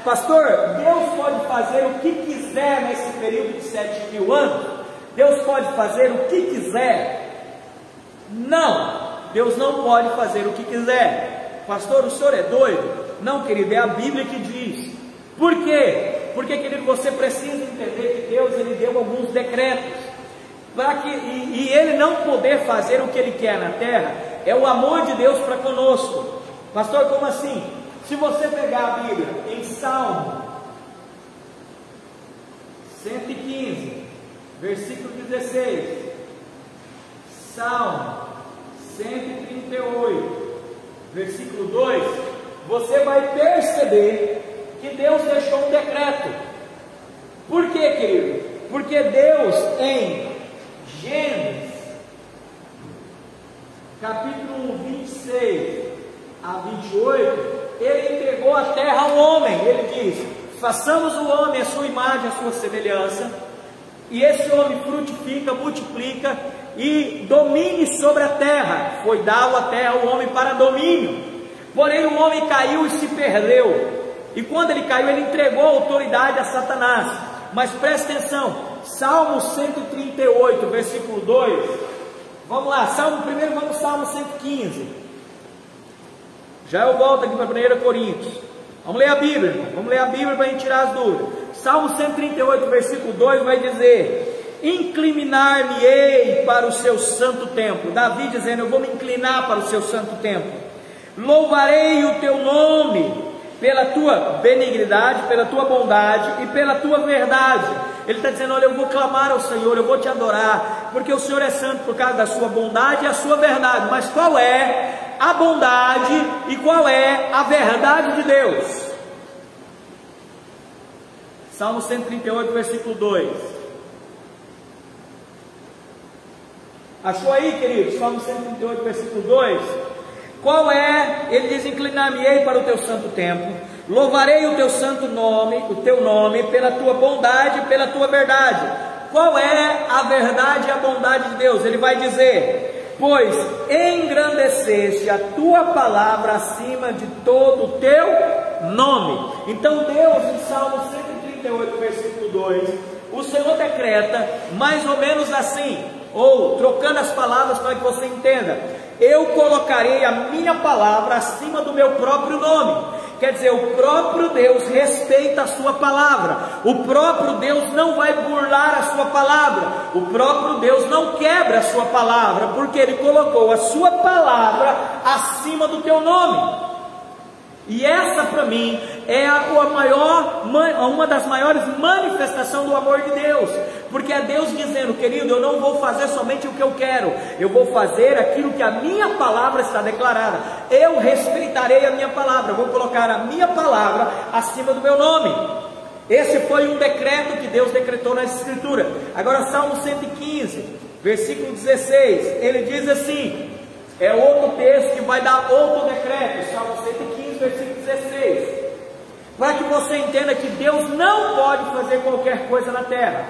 Pastor, Deus pode fazer o que quiser nesse período de 7.000 anos? Deus pode fazer o que quiser? Não, Deus não pode fazer o que quiser. Pastor, o senhor é doido? Não, querido, é a Bíblia que diz. Por quê? Porque, querido, você precisa entender que Deus, Ele deu alguns decretos, e Ele não poder fazer o que Ele quer na terra, é o amor de Deus para conosco. Pastor, como assim? Se você pegar a Bíblia em Salmo 115, versículo 16, Salmo 138, versículo 2, você vai perceber que Deus deixou um decreto. Por quê, querido? Porque Deus, em Gênesis, capítulo 26 a 28, Ele entregou a terra ao homem. Ele diz, façamos o homem a sua imagem, a sua semelhança, e esse homem frutifica, multiplica e domine sobre a terra. Foi dado a terra ao homem para domínio. Porém o homem caiu e se perdeu, e quando ele caiu, ele entregou a autoridade a Satanás. Mas presta atenção, Salmo 138, versículo 2, vamos lá, primeiro vamos ao Salmo 115, já eu volto aqui para 1 Coríntios, vamos ler a Bíblia, irmão. Vamos ler a Bíblia para a gente tirar as dúvidas. Salmo 138, versículo 2 vai dizer, inclinar-me-ei para o seu santo templo. Davi dizendo, eu vou me inclinar para o seu santo templo. Louvarei o teu nome pela tua benignidade, pela tua bondade e pela tua verdade. Ele está dizendo, olha, eu vou clamar ao Senhor, eu vou te adorar, porque o Senhor é santo por causa da sua bondade e a sua verdade. Mas qual é a bondade e qual é a verdade de Deus? Salmo 138, versículo 2. Achou aí, querido? Salmo 138, versículo 2. Qual é? Ele diz, inclinar-me-ei para o teu santo templo, louvarei o teu santo nome, o teu nome, pela tua bondade e pela tua verdade. Qual é a verdade e a bondade de Deus? Ele vai dizer, pois engrandeceste a tua palavra acima de todo o teu nome. Então Deus, em Salmo 138, versículo 2, o Senhor decreta mais ou menos assim, ou trocando as palavras para que você entenda, eu colocarei a minha palavra acima do meu próprio nome. Quer dizer, o próprio Deus respeita a sua palavra, o próprio Deus não vai burlar a sua palavra, o próprio Deus não quebra a sua palavra, porque Ele colocou a sua palavra acima do teu nome. E essa para mim é uma das maiores manifestações do amor de Deus, porque é Deus dizendo, querido, eu não vou fazer somente o que eu quero, eu vou fazer aquilo que a minha palavra está declarada, eu respeitarei a minha palavra, eu vou colocar a minha palavra acima do meu nome. Esse foi um decreto que Deus decretou na Escritura. Agora Salmo 115, versículo 16, ele diz assim, é outro texto que vai dar outro decreto, Salmo 115, versículo 16, para que você entenda que Deus não pode fazer qualquer coisa na terra.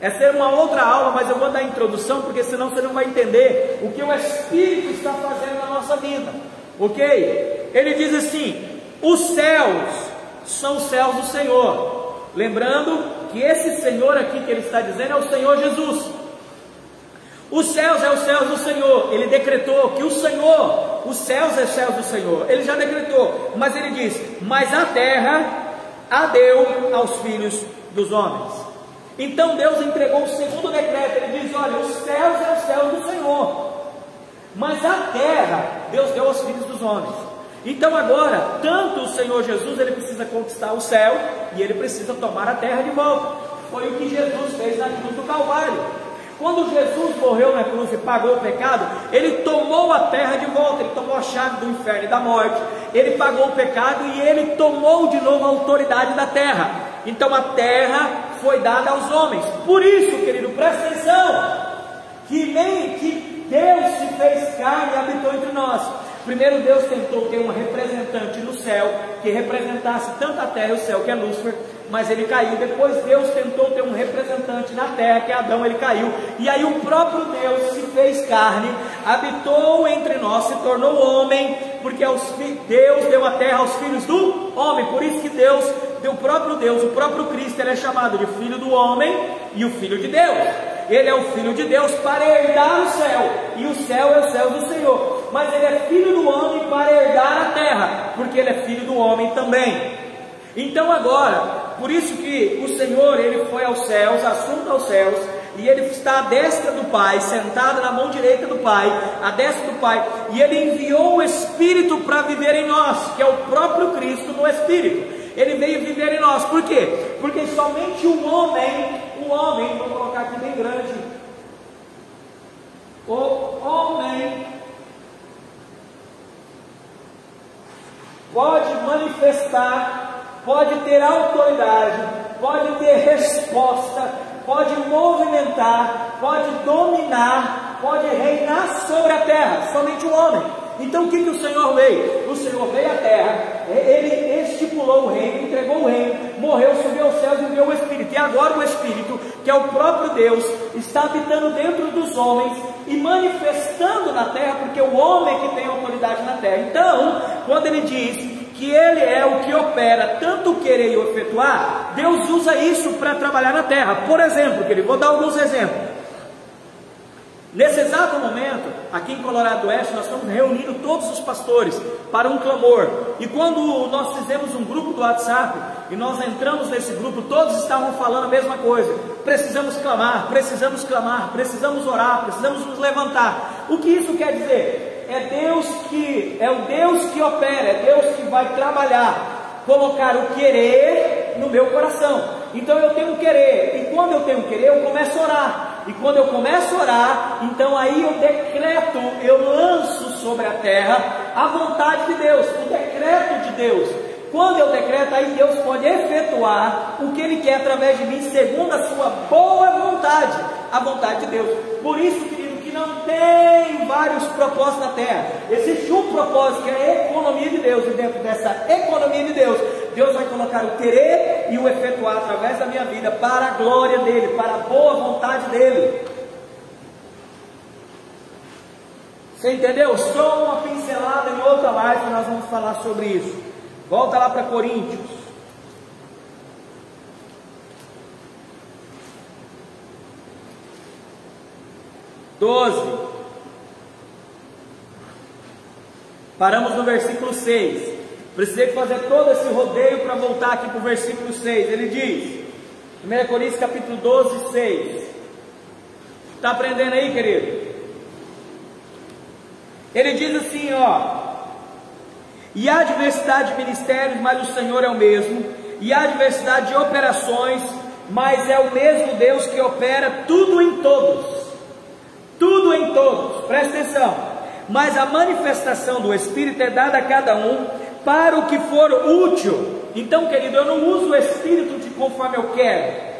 Essa é uma outra aula, mas eu vou dar a introdução, porque senão você não vai entender o que o Espírito está fazendo na nossa vida, ok? Ele diz assim: os céus são os céus do Senhor. Lembrando que esse Senhor aqui que ele está dizendo é o Senhor Jesus. Os céus é os céus do Senhor. Ele decretou que o Senhor, os céus é os céus do Senhor. Ele já decretou, mas ele diz: mas a terra a deu aos filhos dos homens. Então Deus entregou o segundo decreto. Ele diz: olha, os céus é os céus do Senhor, mas a terra Deus deu aos filhos dos homens. Então agora, tanto o Senhor Jesus, ele precisa conquistar o céu, e ele precisa tomar a terra de volta. Foi o que Jesus fez na cruz do Calvário. Quando Jesus morreu na cruz e pagou o pecado, ele tomou a terra de volta, ele tomou a chave do inferno e da morte, ele pagou o pecado e ele tomou de novo a autoridade da terra. Então a terra foi dada aos homens. Por isso, querido, presta atenção, que Deus se fez carne e habitou entre nós. Primeiro Deus tentou ter um representante no céu, que representasse tanto a terra e o céu, que é Lúcifer, mas ele caiu. Depois Deus tentou ter um representante na terra, que é Adão, ele caiu. E aí o próprio Deus se fez carne, habitou entre nós, se tornou homem, porque Deus deu a terra aos filhos do homem. Por isso que Deus, o próprio Cristo, ele é chamado de Filho do homem e o Filho de Deus. Ele é o Filho de Deus para herdar o céu, e o céu é o céu do Senhor. Mas ele é Filho do homem para herdar a terra, porque ele é Filho do homem também. Então agora, por isso que o Senhor, ele foi aos céus, assunto aos céus, e ele está à destra do Pai, sentado na mão direita do Pai, à destra do Pai, e ele enviou o Espírito para viver em nós, que é o próprio Cristo no Espírito. Ele veio viver em nós. Por quê? Porque somente o homem, vou colocar aqui bem grande, o homem pode manifestar, pode ter autoridade, pode ter resposta, pode movimentar, pode dominar, pode reinar sobre a terra. Somente o homem. Então o que o Senhor veio? O Senhor veio à terra, ele estipulou o reino, entregou o reino, morreu, subiu aos céus e enviou o Espírito. E agora o Espírito, que é o próprio Deus, está habitando dentro dos homens e manifestando na terra, porque o homem é que tem autoridade na terra. Então, quando ele diz que ele é o que opera tanto o querer e o efetuar, Deus usa isso para trabalhar na terra. Por exemplo, querido, vou dar alguns exemplos. Nesse exato momento, aqui em Colorado do Oeste, nós estamos reunindo todos os pastores para um clamor. E quando nós fizemos um grupo do WhatsApp, e nós entramos nesse grupo, todos estavam falando a mesma coisa: precisamos clamar, precisamos orar, precisamos nos levantar. O que isso quer dizer? É o Deus que opera, é Deus que vai trabalhar, colocar o querer no meu coração. Então eu tenho um querer, e quando eu tenho um querer, eu começo a orar. E quando eu começo a orar, então aí eu decreto, eu lanço sobre a terra a vontade de Deus, o decreto de Deus. Quando eu decreto, aí Deus pode efetuar o que Ele quer através de mim, segundo a sua boa vontade, a vontade de Deus. Por isso, querido, que não tem vários propósitos na terra. Existe um propósito, que é a economia de Deus. E dentro dessa economia de Deus, Deus vai colocar o querer e o efetuar através da minha vida, para a glória dEle, para a boa vontade dEle. Você entendeu? Só uma pincelada em outra live nós vamos falar sobre isso. Volta lá para Coríntios. Paramos no versículo 6. Precisei fazer todo esse rodeio para voltar aqui para o versículo 6. Ele diz, 1 Coríntios capítulo 12, 6. Está aprendendo aí, querido? Ele diz assim, ó: e há diversidade de ministérios, mas o Senhor é o mesmo. E há diversidade de operações, mas é o mesmo Deus que opera tudo em todos. Tudo em todos, presta atenção. Mas a manifestação do Espírito é dada a cada um para o que for útil. Então, querido, eu não uso o Espírito conforme eu quero.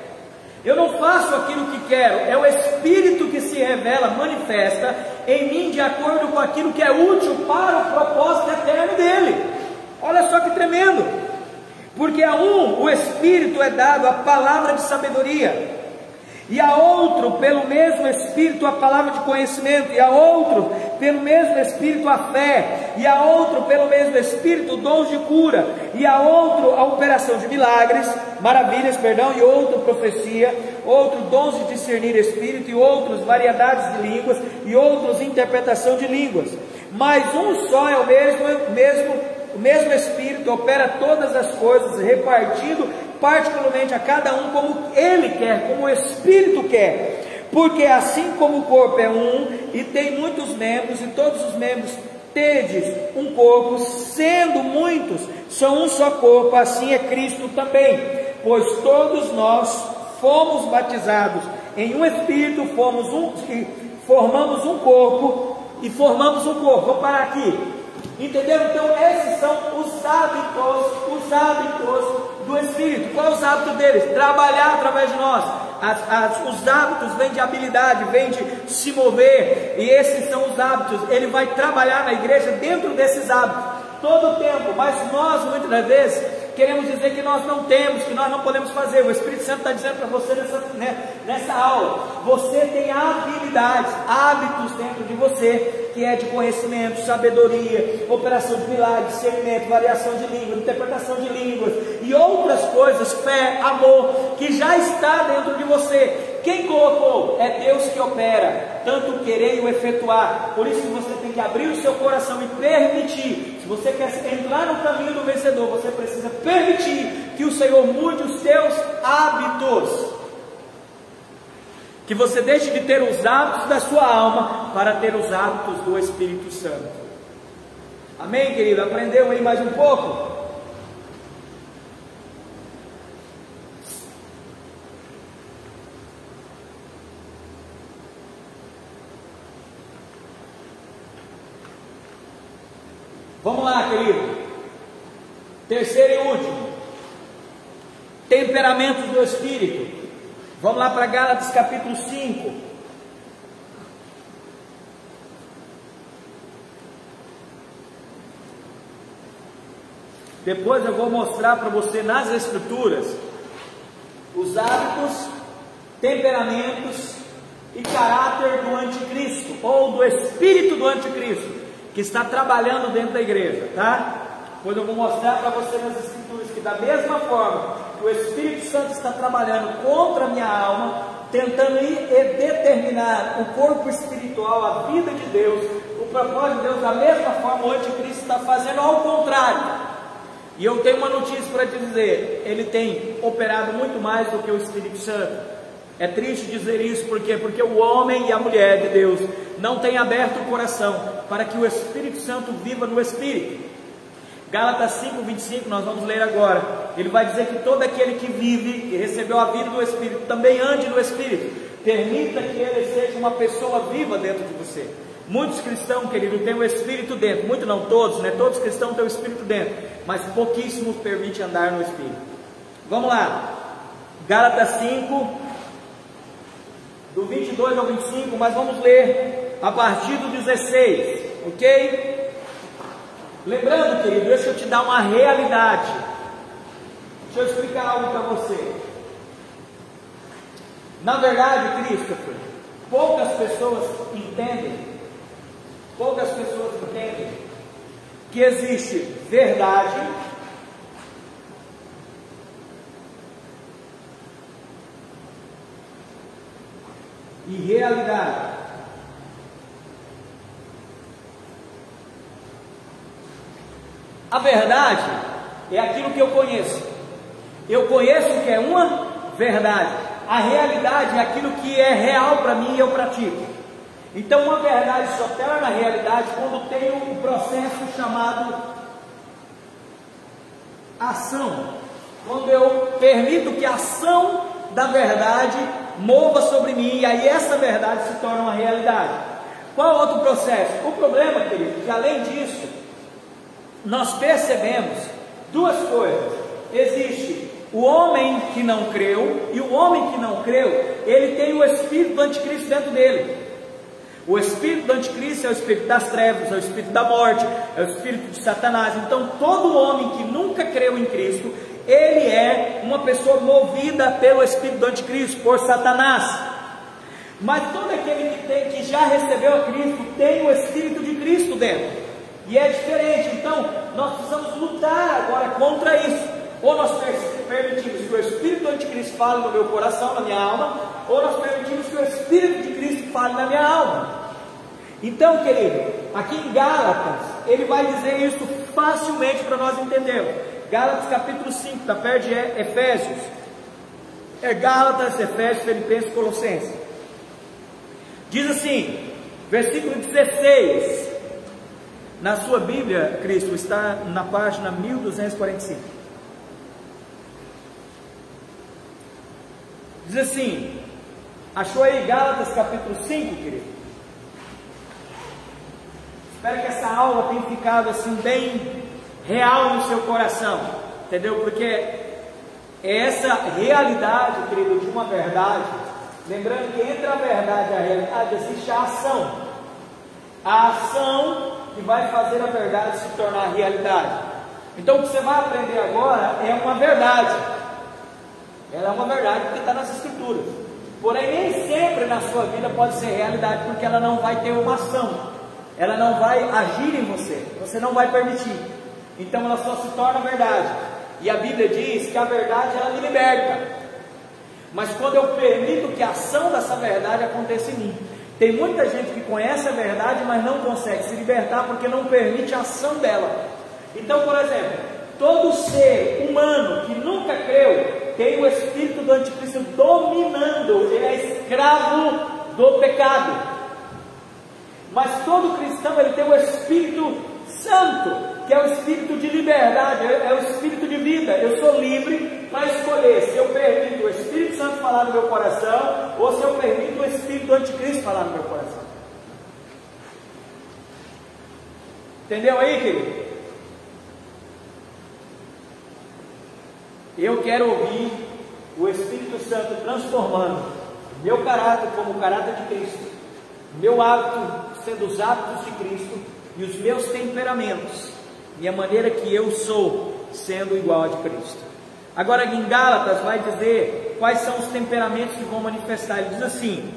Eu não faço aquilo que quero. É o Espírito que se revela, manifesta em mim de acordo com aquilo que é útil para o propósito eterno dele. Olha só que tremendo. Porque a um, o Espírito é dado a palavra de sabedoria, e a outro pelo mesmo Espírito a palavra de conhecimento, e a outro pelo mesmo Espírito a fé, e a outro pelo mesmo Espírito dons de cura, e a outro a operação de milagres, maravilhas, e outro profecia, outro dons de discernir espírito, e outros variedades de línguas, e outros interpretação de línguas. Mas um só é o mesmo Espírito, opera todas as coisas, repartindo particularmente a cada um como Ele quer, como o Espírito quer. Porque assim como o corpo é um, e tem muitos membros, e todos os membros tendes um corpo, sendo muitos, são um só corpo, assim é Cristo também. Pois todos nós fomos batizados em um Espírito, formamos um corpo, e formamos um corpo. Vou parar aqui. Entenderam? Então esses são os hábitos do Espírito. Qual é os hábitos deles? Trabalhar através de nós. Os hábitos vêm de habilidade, vêm de se mover, e esses são os hábitos. Ele vai trabalhar na igreja dentro desses hábitos todo o tempo, mas nós muitas das vezes queremos dizer que nós não temos, que nós não podemos fazer. O Espírito Santo está dizendo para você nessa aula: você tem habilidades, hábitos dentro de você, que é de conhecimento, sabedoria, operação de milagres, discernimento, variação de línguas, interpretação de línguas e outras coisas, fé, amor, que já está dentro de você. Quem colocou? É Deus que opera, tanto o querer e o efetuar. Por isso que você tem que abrir o seu coração e permitir. Se você quer entrar no caminho do vencedor, você precisa permitir que o Senhor mude os seus hábitos. Que você deixe de ter os hábitos da sua alma para ter os hábitos do Espírito Santo. Amém, querido? Aprendeu aí mais um pouco? Vamos lá, querido. Terceiro e último: temperamentos do Espírito. Vamos lá para Gálatas capítulo 5. Depois eu vou mostrar para você nas Escrituras os hábitos, temperamentos e caráter do anticristo, ou do espírito do anticristo, que está trabalhando dentro da igreja, tá? Depois eu vou mostrar para você nas Escrituras que da mesma forma que o Espírito Santo está trabalhando contra a minha alma, tentando determinar o corpo espiritual, a vida de Deus, o propósito de Deus, da mesma forma o anticristo está fazendo ao contrário. E eu tenho uma notícia para te dizer: ele tem operado muito mais do que o Espírito Santo. É triste dizer isso, por quê? Porque o homem e a mulher de Deus não têm aberto o coração para que o Espírito Santo viva no Espírito. Gálatas 5:25, nós vamos ler agora. Ele vai dizer que todo aquele que vive, que recebeu a vida do Espírito, também ande no Espírito. Permita que ele seja uma pessoa viva dentro de você. Muitos cristãos, querido, têm o Espírito dentro. Muitos não, todos, né? Todos os cristãos têm o Espírito dentro, mas pouquíssimos permitem andar no Espírito. Vamos lá. Gálatas 5, do 22 ao 25, mas vamos ler a partir do 16, ok? Lembrando, querido, deixa eu te dar uma realidade. Deixa eu explicar algo para você. Na verdade, Christopher, poucas pessoas entendem que existe verdade e realidade. A verdade é aquilo que eu conheço. Eu conheço o que é uma verdade. A realidade é aquilo que é real para mim e eu pratico. Então uma verdade só torna realidade quando tem um processo chamado ação. Quando eu permito que a ação da verdade mova sobre mim, e aí essa verdade se torna uma realidade. Qual outro processo? O problema, querido, que além disso, nós percebemos duas coisas. Existe o homem que não creu, e o homem que não creu, ele tem o espírito do anticristo dentro dele. O espírito do anticristo é o espírito das trevas, é o espírito da morte, é o espírito de Satanás. Então todo homem que nunca creu em Cristo, ele é uma pessoa movida pelo espírito do anticristo, por Satanás. Mas todo aquele que já recebeu a Cristo tem o espírito de Cristo dentro, e é diferente. Então nós precisamos lutar agora contra isso. Ou nós permitimos que o espírito do anticristo fale no meu coração, na minha alma, ou nós permitimos que o espírito de Cristo fale na minha alma. Então, querido, aqui em Gálatas ele vai dizer isso facilmente para nós entendermos. Gálatas capítulo 5, está perto de Efésios. É Gálatas, Efésios, Filipenses, Colossenses. Diz assim, versículo 16. Na sua Bíblia, Cristo, está na página 1245. Diz assim, achou aí Gálatas capítulo 5, querido? Espero que essa aula tenha ficado assim bem real no seu coração, entendeu? Porque é essa realidade, querido, de uma verdade. Lembrando que entre a verdade e a realidade existe a ação. A ação que vai fazer a verdade se tornar realidade. Então o que você vai aprender agora é uma verdade. Ela é uma verdade porque está nas Escrituras. Porém, nem sempre na sua vida pode ser realidade, porque ela não vai ter uma ação. Ela não vai agir em você. Você não vai permitir. Então ela só se torna verdade. E a Bíblia diz que a verdade ela me liberta. Mas quando eu permito que a ação dessa verdade aconteça em mim. Tem muita gente que conhece a verdade, mas não consegue se libertar porque não permite a ação dela. Então, por exemplo, todo ser humano que nunca creu tem o espírito do anticristo dominando, ele é escravo do pecado. Mas todo cristão ele tem o Espírito Santo, que é o espírito de liberdade, é o espírito de vida. Eu sou livre para escolher se eu permito o Espírito Santo falar no meu coração, ou se eu permito o espírito do anticristo falar no meu coração. Entendeu aí, querido? Eu quero ouvir o Espírito Santo transformando meu caráter como o caráter de Cristo, meu hábito sendo os hábitos de Cristo, e os meus temperamentos, e a maneira que eu sou, sendo igual a de Cristo. Agora em Gálatas vai dizer quais são os temperamentos que vão manifestar. Ele diz assim: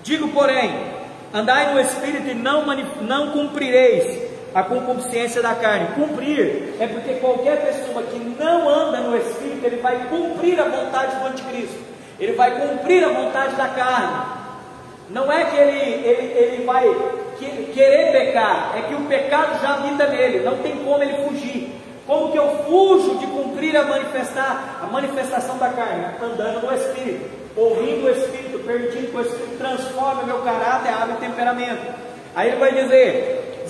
digo porém, andai no Espírito e não cumprireis a concupiscência da carne. Cumprir é porque qualquer pessoa que não anda no Espírito, ele vai cumprir a vontade do anticristo, ele vai cumprir a vontade da carne. Não é que ele vai querer pecar, é que o pecado já habita nele, não tem como ele fugir. Como que eu fujo de cumprir a manifestação da carne? Andando no Espírito, ouvindo o Espírito, permitindo que o Espírito transforme meu caráter, hábito e temperamento. Aí ele vai dizer,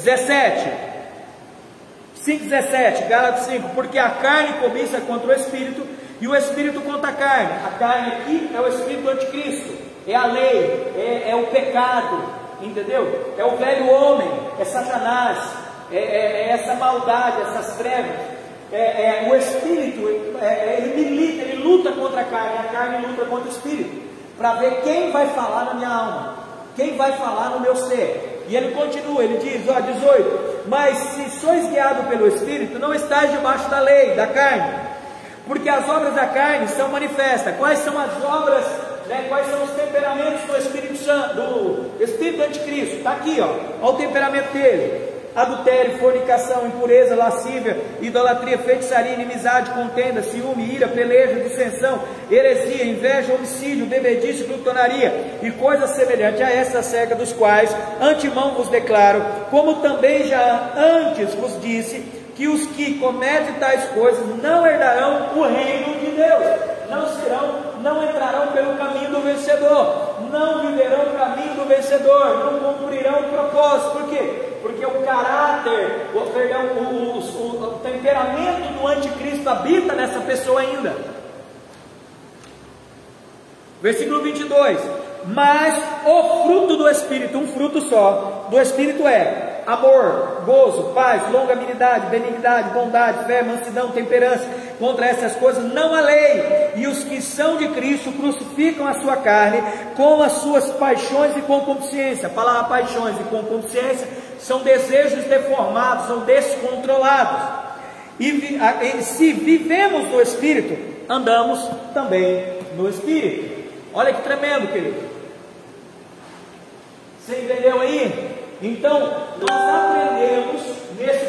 5:17, Gálatas 5, porque a carne cobiça contra o Espírito, e o Espírito contra a carne. A carne aqui é o Espírito do anticristo, é a lei, é o pecado, entendeu? É o velho homem, é Satanás, é essa maldade, essas trevas. O Espírito, ele milita, ele luta contra a carne luta contra o Espírito, para ver quem vai falar na minha alma, quem vai falar no meu ser. E ele continua, ele diz, 18, mas se sois guiados pelo Espírito, não estáis debaixo da lei, da carne, porque as obras da carne são manifestas. Quais são as obras, quais são os temperamentos do Espírito Santo, do Espírito do Anticristo? Está aqui, olha o temperamento dele: adultério, fornicação, impureza, lascívia, idolatria, feitiçaria, inimizade, contenda, ciúme, ira, peleja, dissensão, heresia, inveja, homicídio, bebedice, glutonaria e coisas semelhantes a essas, acerca dos quais antemão vos declaro, como também já antes vos disse, que os que cometem tais coisas não herdarão o reino de Deus, não entrarão pelo caminho do vencedor, não viverão o caminho do vencedor, não cumprirão o propósito. Por quê? Porque o caráter, o temperamento do anticristo habita nessa pessoa ainda. Versículo 22, mas o fruto do Espírito, um fruto só, do Espírito é amor, gozo, paz, longanimidade, benignidade, bondade, fé, mansidão, temperança. Contra essas coisas não há lei. E os que são de Cristo crucificam a sua carne com as suas paixões e concupiscência. A palavra paixões e concupiscência são desejos deformados, são descontrolados. E se vivemos no Espírito, andamos também no Espírito. Olha que tremendo, querido. Você entendeu aí? Então, nós aprendemos nesse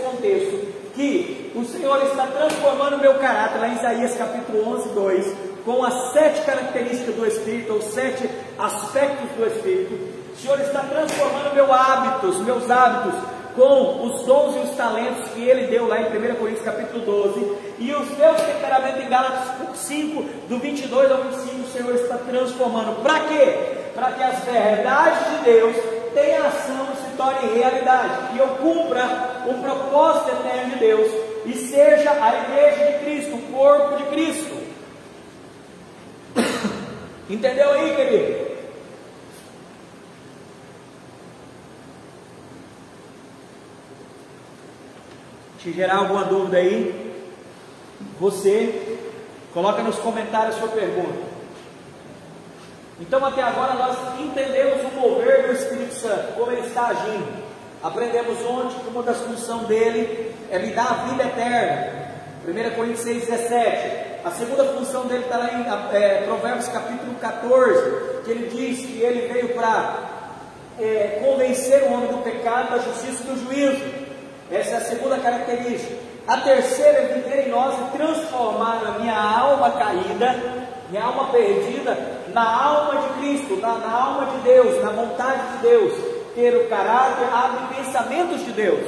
contexto, que o Senhor está transformando o meu caráter, lá em Isaías capítulo 11, 2, com as 7 características do Espírito, ou 7 aspectos do Espírito. O Senhor está transformando meus hábitos, com os dons e os talentos que Ele deu lá em 1 Coríntios capítulo 12, e os meus temperamentos em Gálatas 5, do 22 ao 25, o Senhor está transformando. Para quê? Para que as verdades de Deus tenham ação e se tornem realidade, e eu cumpra o propósito eterno de Deus, e seja a igreja de Cristo, o corpo de Cristo. Entendeu aí, querido? Se gerar alguma dúvida aí, você coloca nos comentários a sua pergunta. Então, até agora nós entendemos o mover do Espírito Santo, como ele está agindo. Aprendemos ontem que uma das funções dele é me dar a vida eterna. 1 Coríntios 6,17. A segunda função dele está lá em Provérbios capítulo 14, que ele diz que ele veio para convencer o homem do pecado, da justiça e do juízo. Essa é a segunda característica. A terceira é viver em nós e transformar a minha alma caída, minha alma perdida, na alma de Cristo, na alma de Deus, na vontade de Deus, ter o caráter, hábito e pensamentos de Deus.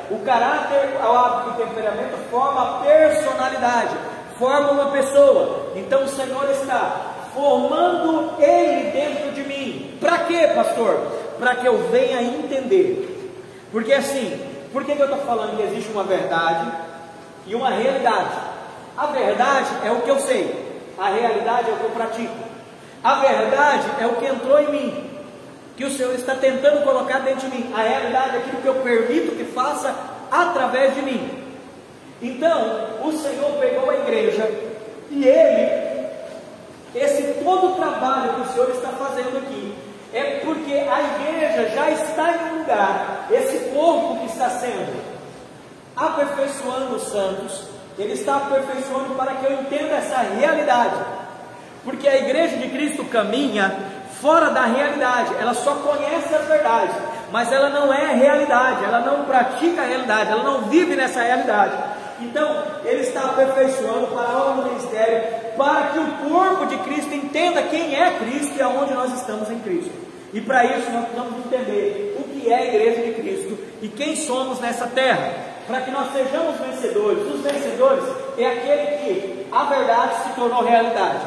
O caráter, o hábito e temperamento forma a personalidade, forma uma pessoa. Então o Senhor está formando Ele dentro de mim. Para quê, pastor? Para que eu venha entender. Porque assim, por que eu estou falando que existe uma verdade e uma realidade? A verdade é o que eu sei, a realidade é o que eu pratico. A verdade é o que entrou em mim, que o Senhor está tentando colocar dentro de mim. A realidade é aquilo que eu permito que faça através de mim. Então, o Senhor pegou a igreja e esse todo o trabalho que o Senhor está fazendo aqui, é porque a igreja já está em um lugar, esse corpo que está sendo aperfeiçoando os santos, ele está aperfeiçoando para que eu entenda essa realidade, porque a igreja de Cristo caminha fora da realidade, ela só conhece as verdades, mas ela não é a realidade, ela não pratica a realidade, ela não vive nessa realidade. Então, ele está aperfeiçoando para a obra do ministério, para que o corpo de Cristo entenda quem é Cristo e aonde nós estamos em Cristo. E para isso nós precisamos entender o que é a igreja de Cristo e quem somos nessa terra, para que nós sejamos vencedores. Os vencedores é aquele que a verdade se tornou realidade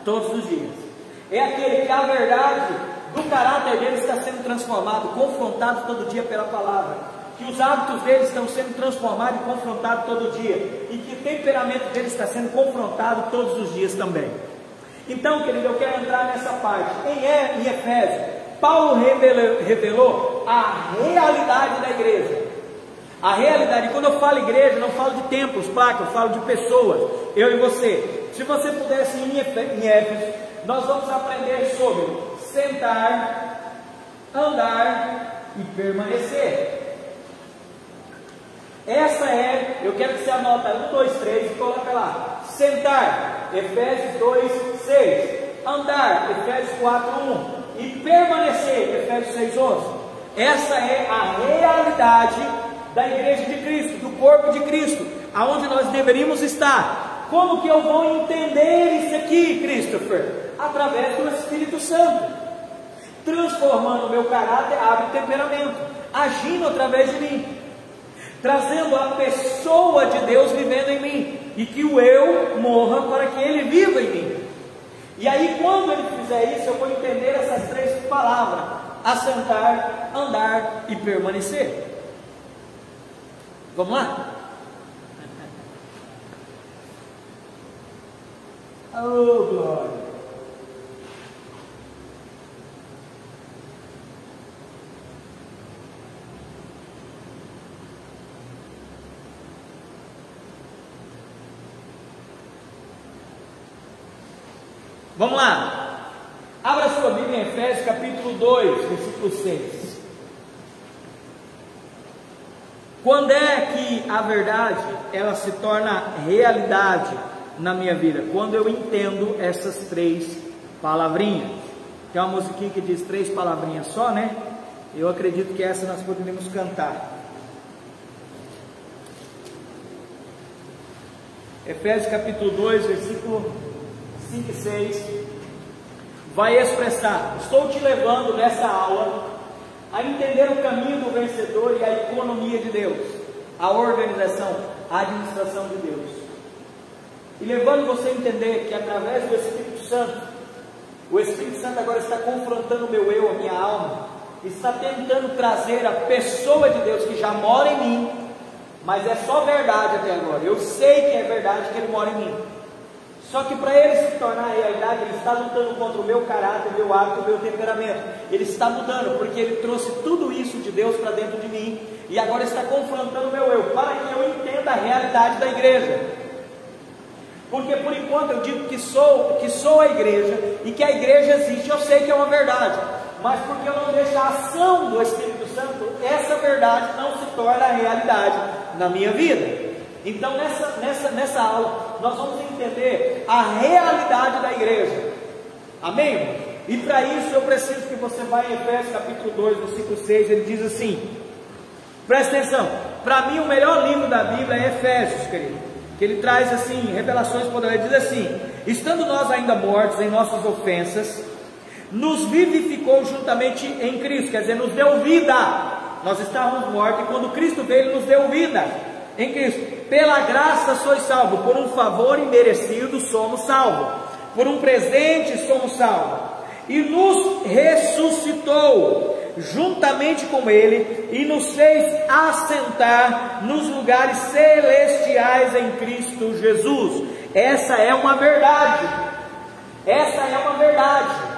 todos os dias. É aquele que a verdade do caráter dele está sendo transformado, confrontado todo dia pela palavra. Que os hábitos dele estão sendo transformados e confrontados todo dia, e que o temperamento dele está sendo confrontado todos os dias também. Então, querido, eu quero entrar nessa parte. Em Efésios, Paulo revelou a realidade da igreja. A realidade, quando eu falo igreja, não falo de templos, placas, eu falo de pessoas, eu e você. Se você pudesse ir em Éfeso, nós vamos aprender sobre sentar, andar e permanecer. Eu quero que você anota 1, 2, 3 e coloca lá. Sentar, Efésios 2, 6. Andar, Efésios 4, 1. E permanecer, Efésios 6, 11. Essa é a realidade da igreja de Cristo, do corpo de Cristo, aonde nós deveríamos estar. Como que eu vou entender isso aqui, Christopher? Através do Espírito Santo, transformando o meu caráter, hábito e temperamento, agindo através de mim, trazendo a pessoa de Deus vivendo em mim, e que o eu morra para que ele viva em mim. E aí, quando ele fizer isso, eu vou entender essas 3 palavras: assentar, andar e permanecer. Vamos lá? Oh, glória! Vamos lá, abra sua Bíblia em Efésios capítulo 2, versículo 6. Quando é que a verdade ela se torna realidade na minha vida? Quando eu entendo essas 3 palavrinhas. Tem uma musiquinha que diz 3 palavrinhas só, né? Eu acredito que essa nós poderíamos cantar. Efésios capítulo 2, versículo 5 e 6, vai expressar: estou te levando nessa aula a entender o caminho do vencedor e a economia de Deus, a organização, a administração de Deus, e levando você a entender que através do Espírito Santo, o Espírito Santo agora está confrontando o meu eu, a minha alma, está tentando trazer a pessoa de Deus que já mora em mim, mas é só verdade até agora, eu sei que é verdade que Ele mora em mim, só que para Ele se tornar realidade, Ele está lutando contra o meu caráter, o meu hábito, o meu temperamento. Ele está mudando, porque Ele trouxe tudo isso de Deus para dentro de mim, e agora está confrontando o meu eu, para que eu entenda a realidade da igreja. Porque por enquanto eu digo que sou a igreja, e que a igreja existe, eu sei que é uma verdade, mas porque eu não deixo a ação do Espírito Santo, essa verdade não se torna realidade na minha vida. Então nessa aula nós vamos entender a realidade da igreja, amém? E para isso eu preciso que você vá em Efésios capítulo 2, versículo 6, ele diz assim, presta atenção, para mim o melhor livro da Bíblia é Efésios, querido, que ele traz assim, revelações poderosas. Diz assim: estando nós ainda mortos em nossas ofensas, nos vivificou juntamente em Cristo, quer dizer, nos deu vida. Nós estávamos mortos, e quando Cristo veio, Ele nos deu vida em Cristo. Pela graça sois salvos, por um favor imerecido somos salvos, por um presente somos salvos, e nos ressuscitou juntamente com Ele, e nos fez assentar nos lugares celestiais em Cristo Jesus. Essa é uma verdade, essa é uma verdade.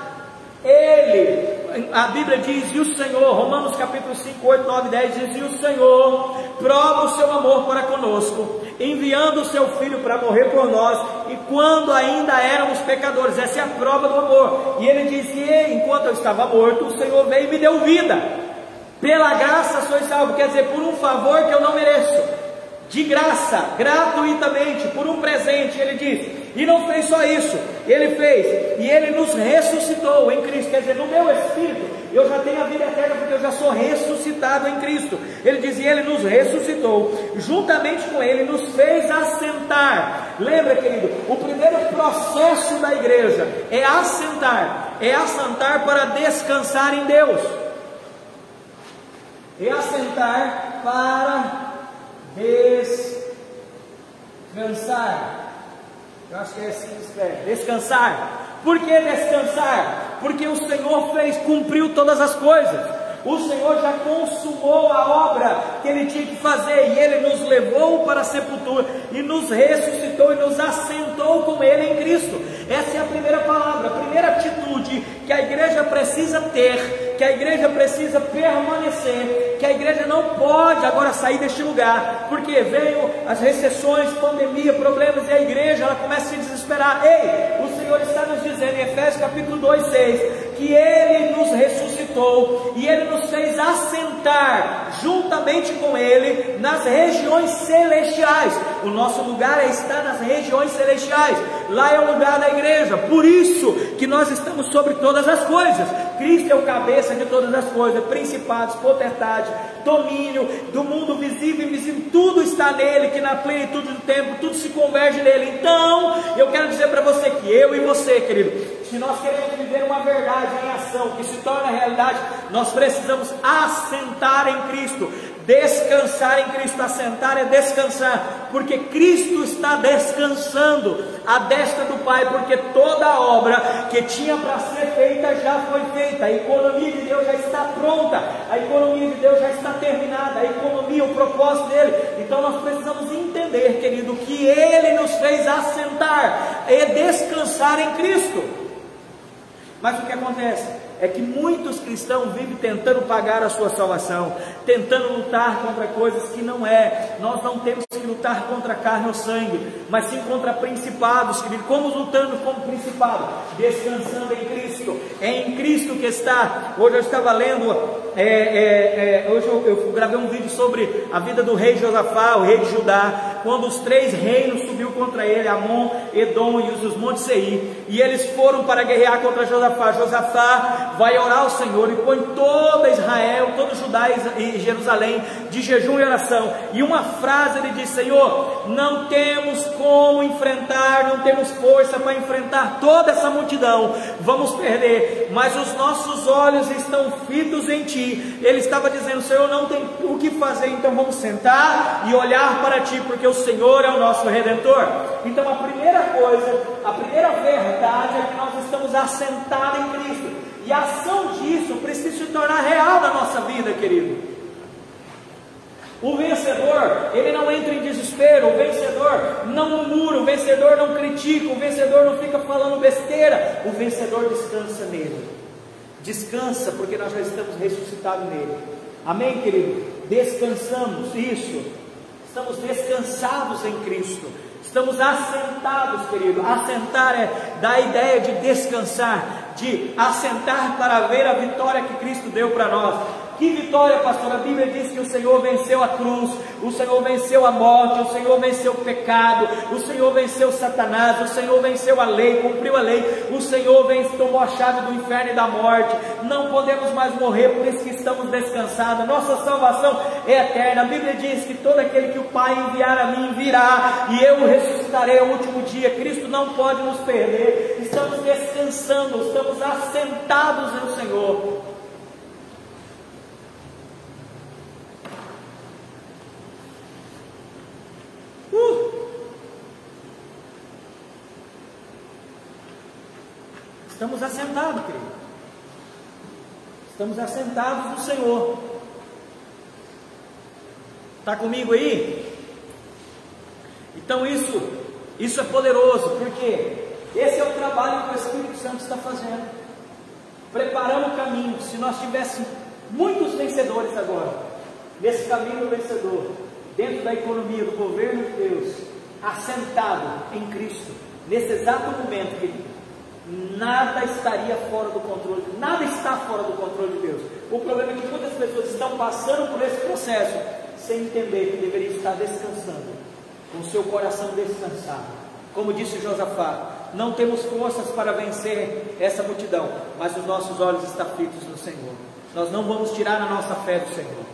A Bíblia diz, e o Senhor, Romanos capítulo 5, 8, 9, 10 diz, e o Senhor prova o seu amor para conosco, enviando o seu Filho para morrer por nós, e quando ainda éramos pecadores. Essa é a prova do amor. E ele diz, e enquanto eu estava morto, o Senhor veio e me deu vida. Pela graça sois salvos, quer dizer, por um favor que eu não mereço, de graça, gratuitamente, por um presente. Ele diz, e não fez só isso, Ele fez, e Ele nos ressuscitou em Cristo, quer dizer, no meu espírito, eu já tenho a vida eterna, porque eu já sou ressuscitado em Cristo. Ele diz, e Ele nos ressuscitou, juntamente com Ele, nos fez assentar. Lembra, querido, o primeiro processo da igreja é assentar para descansar em Deus, é assentar para descansar. Eu acho que é assim que escreve, descansar. Por que descansar? Porque o Senhor cumpriu todas as coisas. O Senhor já consumou a obra que Ele tinha que fazer, e Ele nos levou para a sepultura, e nos ressuscitou, e nos assentou com Ele em Cristo. Essa é a primeira palavra, a primeira atitude que a igreja precisa ter, que a igreja precisa permanecer, que a igreja não pode agora sair deste lugar, porque veio as recessões, pandemia, problemas, e a igreja ela começa a se desesperar. Ei, o Senhor está nos dizendo em Efésios capítulo 2, 6, que Ele nos ressuscitou, e Ele nos fez assentar juntamente com Ele nas regiões celestiais. O nosso lugar é estar nas regiões celestiais, lá é o lugar da igreja. Por isso que nós estamos sobre todas as coisas. Cristo é o cabeça de todas as coisas, principados, potestades, domínio do mundo visível e invisível, tudo está nele, que na plenitude do tempo tudo se converge nele. Então eu quero dizer para você que eu e você, querido, se nós queremos viver uma verdade em ação, que se torna realidade, nós precisamos assentar em Cristo, descansar em Cristo. Assentar é descansar, porque Cristo está descansando à destra do Pai, porque toda a obra que tinha para ser feita já foi feita. A economia de Deus já está pronta, a economia de Deus já está terminada, a economia, o propósito dele. Então nós precisamos entender, querido, que Ele nos fez assentar e descansar em Cristo. Mas o que acontece? é que muitos cristãos vivem tentando pagar a sua salvação, tentando lutar contra coisas que não é. Nós não temos que lutar contra a carne ou sangue, mas sim contra principados, querido. Como lutando como principado? Descansando em Cristo. É em Cristo que está. Hoje eu estava lendo, hoje eu gravei um vídeo sobre a vida do rei Josafá, o rei de Judá, quando os 3 reinos subiu contra ele, Amon, Edom e os montes Seir, e eles foram para guerrear contra Josafá. Josafá vai orar ao Senhor e põe toda Israel, todo Judá e Jerusalém de jejum e oração, e uma frase ele diz: Senhor, não temos como enfrentar, não temos força para enfrentar toda essa multidão, vamos perder, mas os nossos olhos estão fitos em Ti. Ele estava dizendo: Senhor, não tem o que fazer, então vamos sentar e olhar para Ti, porque o Senhor é o nosso Redentor. Então a primeira coisa, a primeira verdade é que nós estamos assentados em Cristo, e a ação disso precisa se tornar real na nossa vida, querido. O vencedor, ele não entra em desespero, o vencedor não murmura, o vencedor não critica, o vencedor não fica falando besteira, o vencedor descansa nele. Descansa porque nós já estamos ressuscitados nele. Amém, querido? Descansamos, isso. Estamos descansados em Cristo. Estamos assentados, querido. Assentar é da ideia de descansar, de assentar para ver a vitória que Cristo deu para nós. Que vitória, pastor? A Bíblia diz que o Senhor venceu a cruz, o Senhor venceu a morte, o Senhor venceu o pecado, o Senhor venceu Satanás, o Senhor venceu a lei, cumpriu a lei, o Senhor tomou a chave do inferno e da morte. Não podemos mais morrer, por isso que estamos descansados. Nossa salvação é eterna. A Bíblia diz que todo aquele que o Pai enviar a mim virá, e eu ressuscitarei ao último dia. Cristo não pode nos perder. Estamos descansando, estamos assentados no Senhor. Estamos assentados, querido. Estamos assentados no Senhor. Está comigo aí? Então isso é poderoso, porque esse é o trabalho que o Espírito Santo está fazendo, preparando o caminho. Se nós tivéssemos muitos vencedores agora, nesse caminho vencedor, dentro da economia do governo de Deus, assentado em Cristo, nesse exato momento, querido, nada estaria fora do controle, nada está fora do controle de Deus. O problema é que muitas pessoas estão passando por esse processo sem entender que deveriam estar descansando, com o seu coração descansado. Como disse Josafá, não temos forças para vencer essa multidão, mas os nossos olhos estão fitos no Senhor. Nós não vamos tirar a nossa fé do Senhor.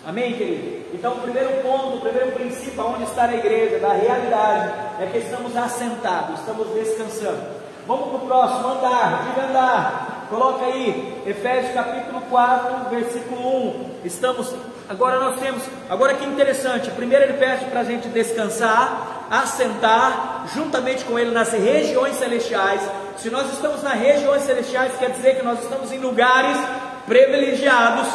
Amém, querido? Então o primeiro ponto, o primeiro princípio, onde está a igreja, da realidade, é que estamos assentados, estamos descansando. Vamos para o próximo, andar, diga andar. Coloca aí, Efésios capítulo 4, versículo 1. Agora que interessante, primeiro ele pede para a gente descansar, assentar, juntamente com ele nas regiões celestiais. Se nós estamos nas regiões celestiais, quer dizer que nós estamos em lugares privilegiados.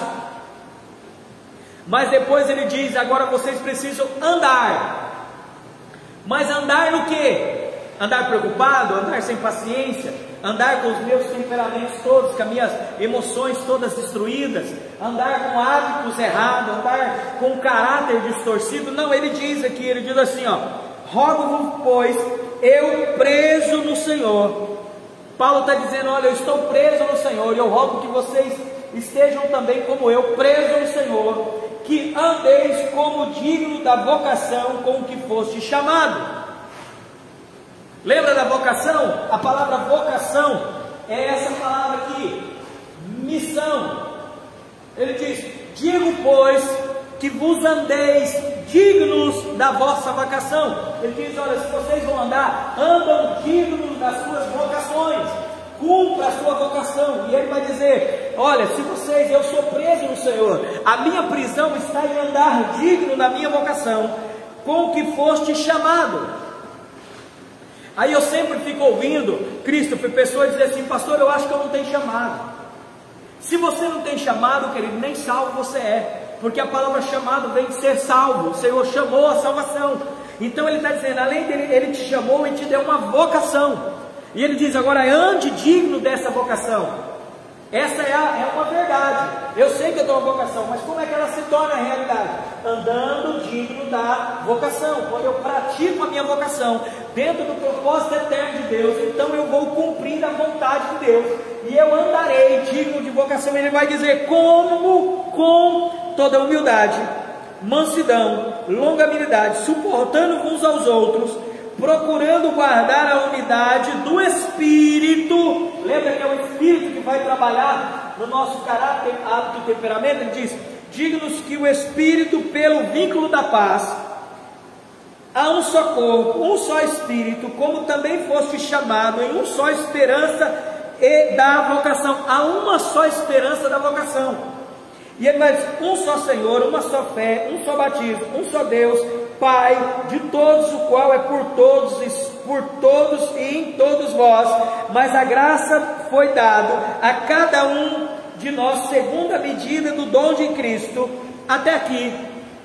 Mas depois ele diz, agora vocês precisam andar. Mas andar no quê? Andar preocupado, andar sem paciência, andar com os meus temperamentos todos, com as minhas emoções todas destruídas, andar com hábitos errados, andar com caráter distorcido. Não, ele diz aqui, ele diz assim, ó: rogo-vos, pois, eu preso no Senhor. Paulo está dizendo, olha, eu estou preso no Senhor, e eu rogo que vocês estejam também como eu, preso no Senhor, que andeis como digno da vocação com que foste chamado. Lembra da vocação? A palavra vocação é essa palavra aqui, missão. Ele diz, digo pois que vos andeis dignos da vossa vocação. Ele diz, olha, se vocês vão andar, andam dignos das suas vocações, cumpra a sua vocação. E ele vai dizer, olha, se vocês, eu sou preso no Senhor, a minha prisão está em andar digno da minha vocação, com que foste chamado. Aí eu sempre fico ouvindo, Christopher, pessoas dizer assim, pastor, eu acho que eu não tenho chamado. Se você não tem chamado, querido, nem salvo você é, porque a palavra chamado vem de ser salvo. O Senhor chamou a salvação. Então ele está dizendo, além dele, ele te chamou e te deu uma vocação. E ele diz agora, ande digno dessa vocação. Essa é uma verdade. Eu sei que eu tenho uma vocação, mas como é que ela se torna realidade? Andando digno da vocação. Quando eu pratico a minha vocação dentro do propósito eterno de Deus, então eu vou cumprir a vontade de Deus e eu andarei digno de vocação. Ele vai dizer como com toda humildade, mansidão, longanimidade, suportando uns aos outros, procurando guardar a unidade do Espírito. Lembra que é o Espírito que vai trabalhar no nosso caráter, hábito e temperamento? Ele diz: dignos que o Espírito, pelo vínculo da paz, há um só corpo, um só Espírito, como também foste chamado em uma só esperança e da vocação. Há uma só esperança da vocação. E ele vai dizer: um só Senhor, uma só fé, um só batismo, um só Deus, Pai de todos, o qual é por todos e em todos vós, mas a graça foi dada a cada um de nós segundo a medida do dom de Cristo. Até aqui,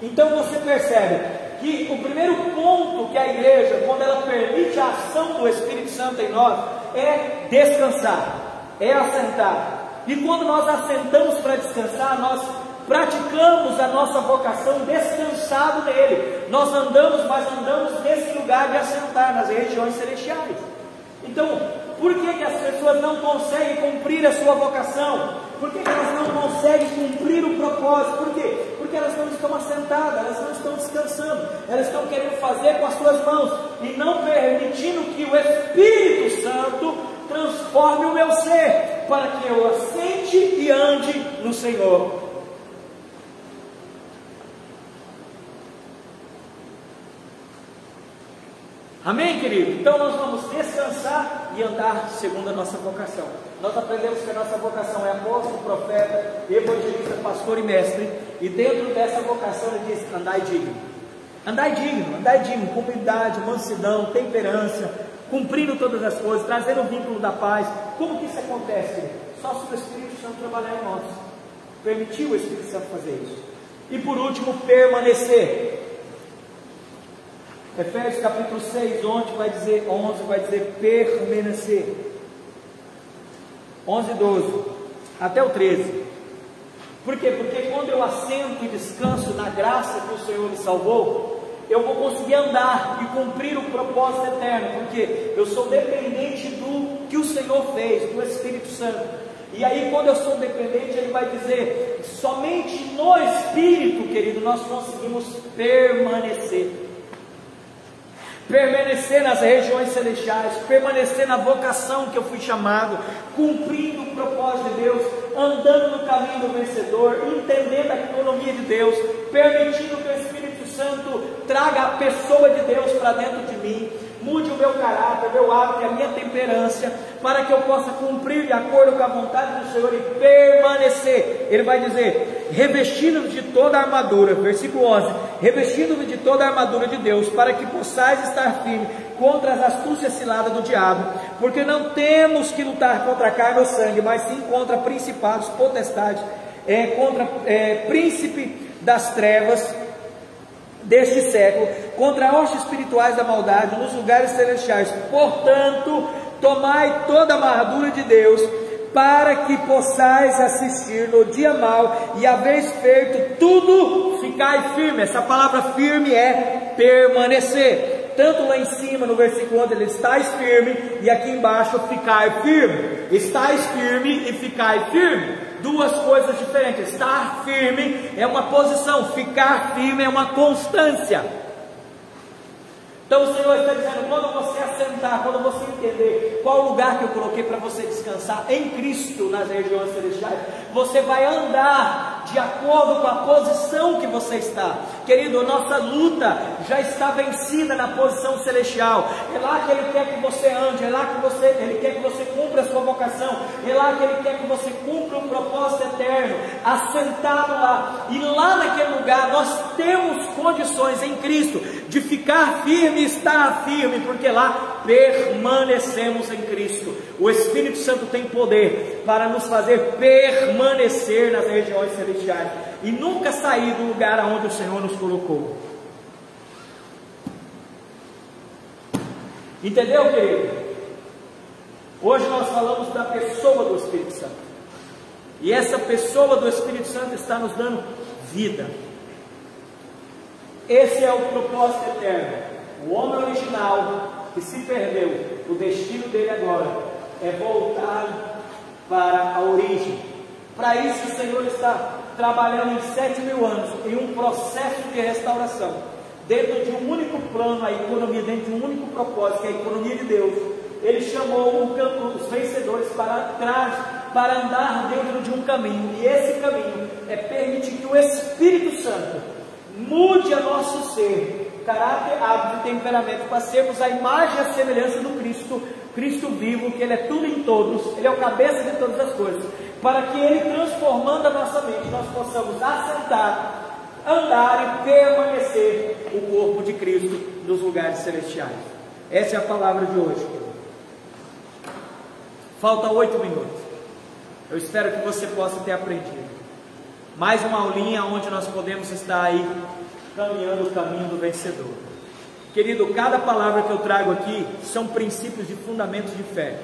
então você percebe que o primeiro ponto que a igreja, quando ela permite a ação do Espírito Santo em nós, é descansar, é assentar. E quando nós assentamos para descansar, nós praticamos a nossa vocação descansado nele. Nós andamos, mas andamos nesse lugar de assentar, nas regiões celestiais. Então, por que as pessoas não conseguem cumprir a sua vocação? Por que elas não conseguem cumprir o propósito? Por quê? Porque elas não estão assentadas, elas não estão descansando, elas estão querendo fazer com as suas mãos e não permitindo que o Espírito Santo transforme o meu ser, para que eu assente e ande no Senhor. Amém, querido? Então nós vamos descansar e andar segundo a nossa vocação. Nós aprendemos que a nossa vocação é apóstolo, profeta, evangelista, pastor e mestre. E dentro dessa vocação ele diz: andai digno. Andai digno, com humildade, mansidão, temperança, cumprindo todas as coisas, trazendo o vínculo da paz. Como que isso acontece, querido? Só se o Espírito Santo trabalhar em nós. Permitiu o Espírito Santo fazer isso. E por último, permanecer. Efésios capítulo 6, 11 vai dizer permanecer. 11 e 12, até o 13. Por quê? Porque quando eu assento e descanso na graça que o Senhor me salvou, eu vou conseguir andar e cumprir o propósito eterno, porque eu sou dependente do que o Senhor fez, do Espírito Santo. E aí quando eu sou dependente, ele vai dizer: somente no Espírito, querido, nós conseguimos permanecer. Permanecer nas regiões celestiais, permanecer na vocação que eu fui chamado, cumprindo o propósito de Deus, andando no caminho do vencedor, entendendo a economia de Deus, permitindo que o Espírito Santo traga a pessoa de Deus para dentro de mim, mude o meu caráter, o meu hábito, a minha temperança, para que eu possa cumprir de acordo com a vontade do Senhor e permanecer. Ele vai dizer: revestindo-vos de toda a armadura, versículo 11, revestindo-vos de toda a armadura de Deus, para que possais estar firme contra as astúcias ciladas do diabo, porque não temos que lutar contra a carne ou sangue, mas sim contra principados, potestades, contra príncipe das trevas deste século, contra hostes espirituais da maldade nos lugares celestiais. Portanto, tomai toda a armadura de Deus, para que possais assistir no dia mau, e haveis feito tudo, ficai firme. Essa palavra firme é permanecer. Tanto lá em cima no versículo 11 ele: estais firme, e aqui embaixo: ficai firme. Estais firme e ficai firme, duas coisas diferentes. Estar firme é uma posição, ficar firme é uma constância. Então o Senhor está dizendo: quando você assentar, quando você entender qual o lugar que eu coloquei para você descansar em Cristo nas regiões celestiais, você vai andar de acordo com a posição que você está. Querido, a nossa luta já está vencida na posição celestial. É lá que Ele quer que você ande, é lá que Ele quer que você cumpra a sua vocação, é lá que Ele quer que você cumpra um propósito eterno, assentado lá. E lá naquele lugar nós temos condições em Cristo de ficar firme, estar firme, porque lá permanecemos em Cristo. O Espírito Santo tem poder para nos fazer permanecer nas regiões celestiais e nunca sair do lugar aonde o Senhor nos colocou. Entendeu, querido? Hoje nós falamos da pessoa do Espírito Santo. E essa pessoa do Espírito Santo está nos dando vida. Esse é o propósito eterno. O homem original que se perdeu, o destino dele agora é voltar para a origem. Para isso o Senhor está trabalhando em 7.000 anos, em um processo de restauração, dentro de um único plano, a economia, dentro de um único propósito, que é a economia de Deus. Ele chamou os vencedores para trás, para andar dentro de um caminho, e esse caminho é permitir que o Espírito Santo mude a nosso ser, caráter, hábito e temperamento, para sermos a imagem e a semelhança do Cristo vivo, que Ele é tudo em todos, Ele é o cabeça de todas as coisas, para que Ele, transformando a nossa mente, nós possamos assentar, andar e permanecer o corpo de Cristo nos lugares celestiais. Essa é a palavra de hoje. Falta 8 minutos. Eu espero que você possa ter aprendido. Mais uma aulinha onde nós podemos estar aí caminhando o caminho do vencedor. Querido, cada palavra que eu trago aqui são princípios e fundamentos de fé.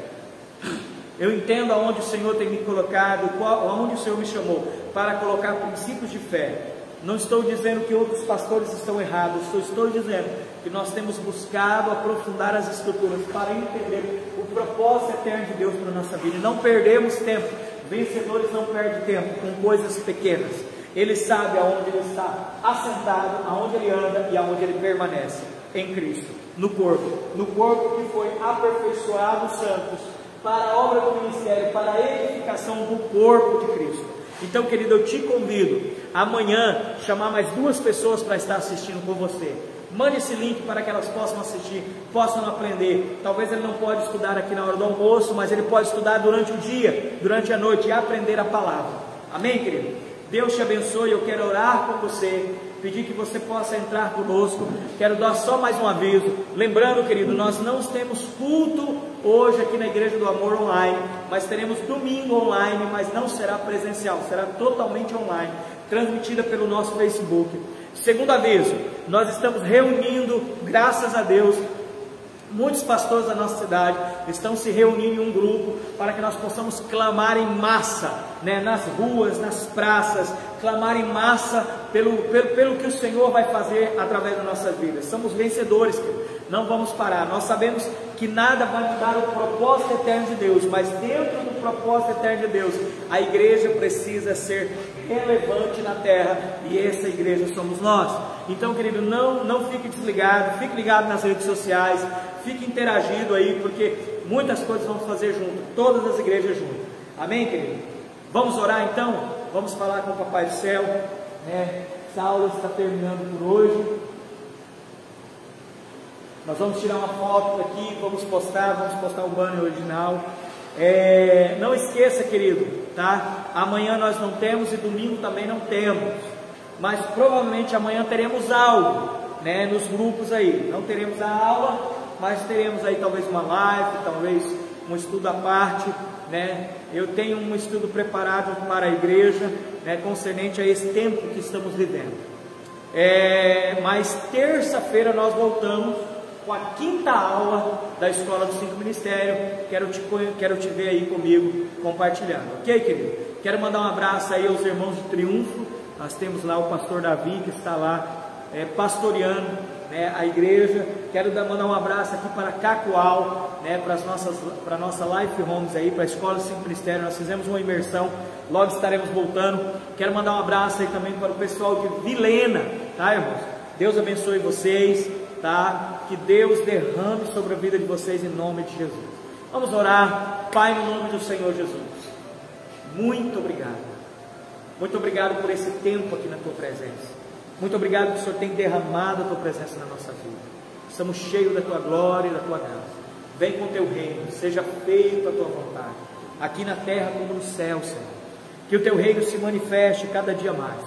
Eu entendo aonde o Senhor tem me colocado, aonde o Senhor me chamou para colocar princípios de fé. Não estou dizendo que outros pastores estão errados, estou dizendo que nós temos buscado aprofundar as Escrituras para entender o propósito eterno de Deus para a nossa vida. E não perdemos tempo. Vencedores não perdem tempo com coisas pequenas. Ele sabe aonde ele está assentado, aonde ele anda e aonde ele permanece, em Cristo, no corpo que foi aperfeiçoado os santos para a obra do ministério, para a edificação do corpo de Cristo. Então, querido, eu te convido amanhã chamar mais 2 pessoas para estar assistindo com você. Mande esse link para que elas possam assistir, possam aprender. Talvez ele não pode estudar aqui na hora do almoço, mas ele pode estudar durante o dia, durante a noite, e aprender a palavra. Amém, querido? Deus te abençoe. Eu quero orar com você, pedir que você possa entrar conosco. Quero dar só mais um aviso, lembrando, querido, nós não temos culto hoje aqui na Igreja do Amor online, mas teremos domingo online, mas não será presencial, será totalmente online, transmitida pelo nosso Facebook. Segundo aviso, nós estamos reunindo, graças a Deus, muitos pastores da nossa cidade estão se reunindo em um grupo para que nós possamos clamar em massa, nas ruas, nas praças, clamar em massa pelo que o Senhor vai fazer através das nossas vidas. Somos vencedores, não vamos parar. Nós sabemos que nada vai mudar o propósito eterno de Deus, mas dentro do propósito eterno de Deus, a igreja precisa ser relevante na terra, e essa igreja somos nós. Então, querido, não fique desligado, fique ligado nas redes sociais, fique interagindo aí, porque muitas coisas vamos fazer junto, todas as igrejas juntas. Amém, querido? Vamos orar então? Vamos falar com o Papai do Céu. Essa aula está terminando por hoje. Nós vamos tirar uma foto aqui, vamos postar o banner original. Não esqueça, querido, tá? Amanhã nós não temos e domingo também não temos, mas provavelmente amanhã teremos algo, nos grupos aí. Não teremos a aula, mas teremos aí talvez uma live, talvez um estudo à parte, Eu tenho um estudo preparado para a igreja, concernente a esse tempo que estamos vivendo. Mas terça-feira nós voltamos com a 5ª aula da Escola dos 5 Ministérios. Quero te ver aí comigo, compartilhando, ok, querido? Quero mandar um abraço aí aos irmãos de Triunfo. Nós temos lá o pastor Davi, que está lá pastoreando a igreja. Quero mandar um abraço aqui para Cacoal, para a nossa Life Homes aí, para a Escola dos 5 Ministérios. Nós fizemos uma imersão, logo estaremos voltando. Quero mandar um abraço aí também para o pessoal de Vilhena, tá, irmãos? Deus abençoe vocês, tá? Que Deus derrame sobre a vida de vocês em nome de Jesus. Vamos orar. Pai, no nome do Senhor Jesus, muito obrigado. Muito obrigado por esse tempo aqui na Tua presença. Muito obrigado que o Senhor tem derramado a Tua presença na nossa vida. Estamos cheios da Tua glória e da Tua graça. Vem com o Teu reino, seja feita a Tua vontade, aqui na terra como no céu, Senhor. Que o Teu reino se manifeste cada dia mais.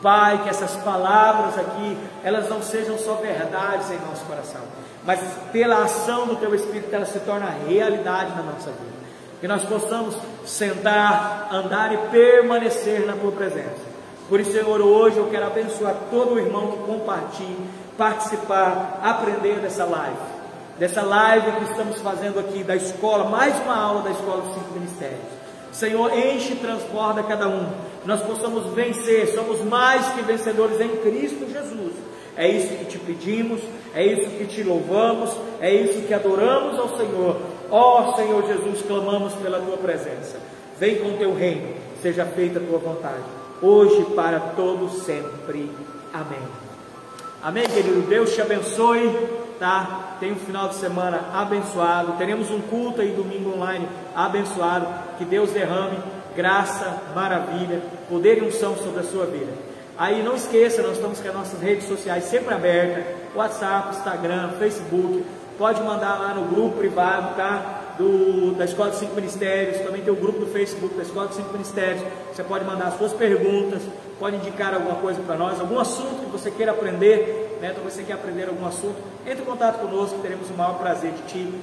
Pai, que essas palavras aqui, elas não sejam só verdades em nosso coração, mas pela ação do Teu Espírito, elas se tornam realidade na nossa vida. Que nós possamos sentar, andar e permanecer na Tua presença. Por isso, Senhor, hoje eu quero abençoar todo o irmão que compartilhe, participar, aprender dessa live que estamos fazendo aqui da escola, mais uma aula da Escola dos 5 Ministérios. Senhor, enche e transborda cada um, que nós possamos vencer, somos mais que vencedores em Cristo Jesus. É isso que te pedimos, é isso que te louvamos, é isso que adoramos ao Senhor. Ó Senhor Jesus, clamamos pela tua presença. Vem com o teu reino, seja feita a tua vontade, hoje para todos sempre. Amém. Amém, querido. Deus te abençoe, tá? Tenha um final de semana abençoado. Teremos um culto aí domingo online abençoado. Que Deus derrame graça, maravilha, poder e unção sobre a sua vida. Aí não esqueça, nós estamos com as nossas redes sociais sempre abertas, WhatsApp, Instagram, Facebook, pode mandar lá no grupo privado, tá? Da Escola de 5 Ministérios, também tem o grupo do Facebook da Escola de 5 Ministérios, você pode mandar as suas perguntas, pode indicar alguma coisa para nós, algum assunto que você queira aprender, né? Então você quer aprender algum assunto, entre em contato conosco, teremos o maior prazer de te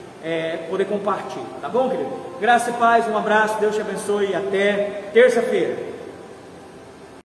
poder compartilhar, tá bom, querido? Graça e paz, um abraço, Deus te abençoe e até terça-feira.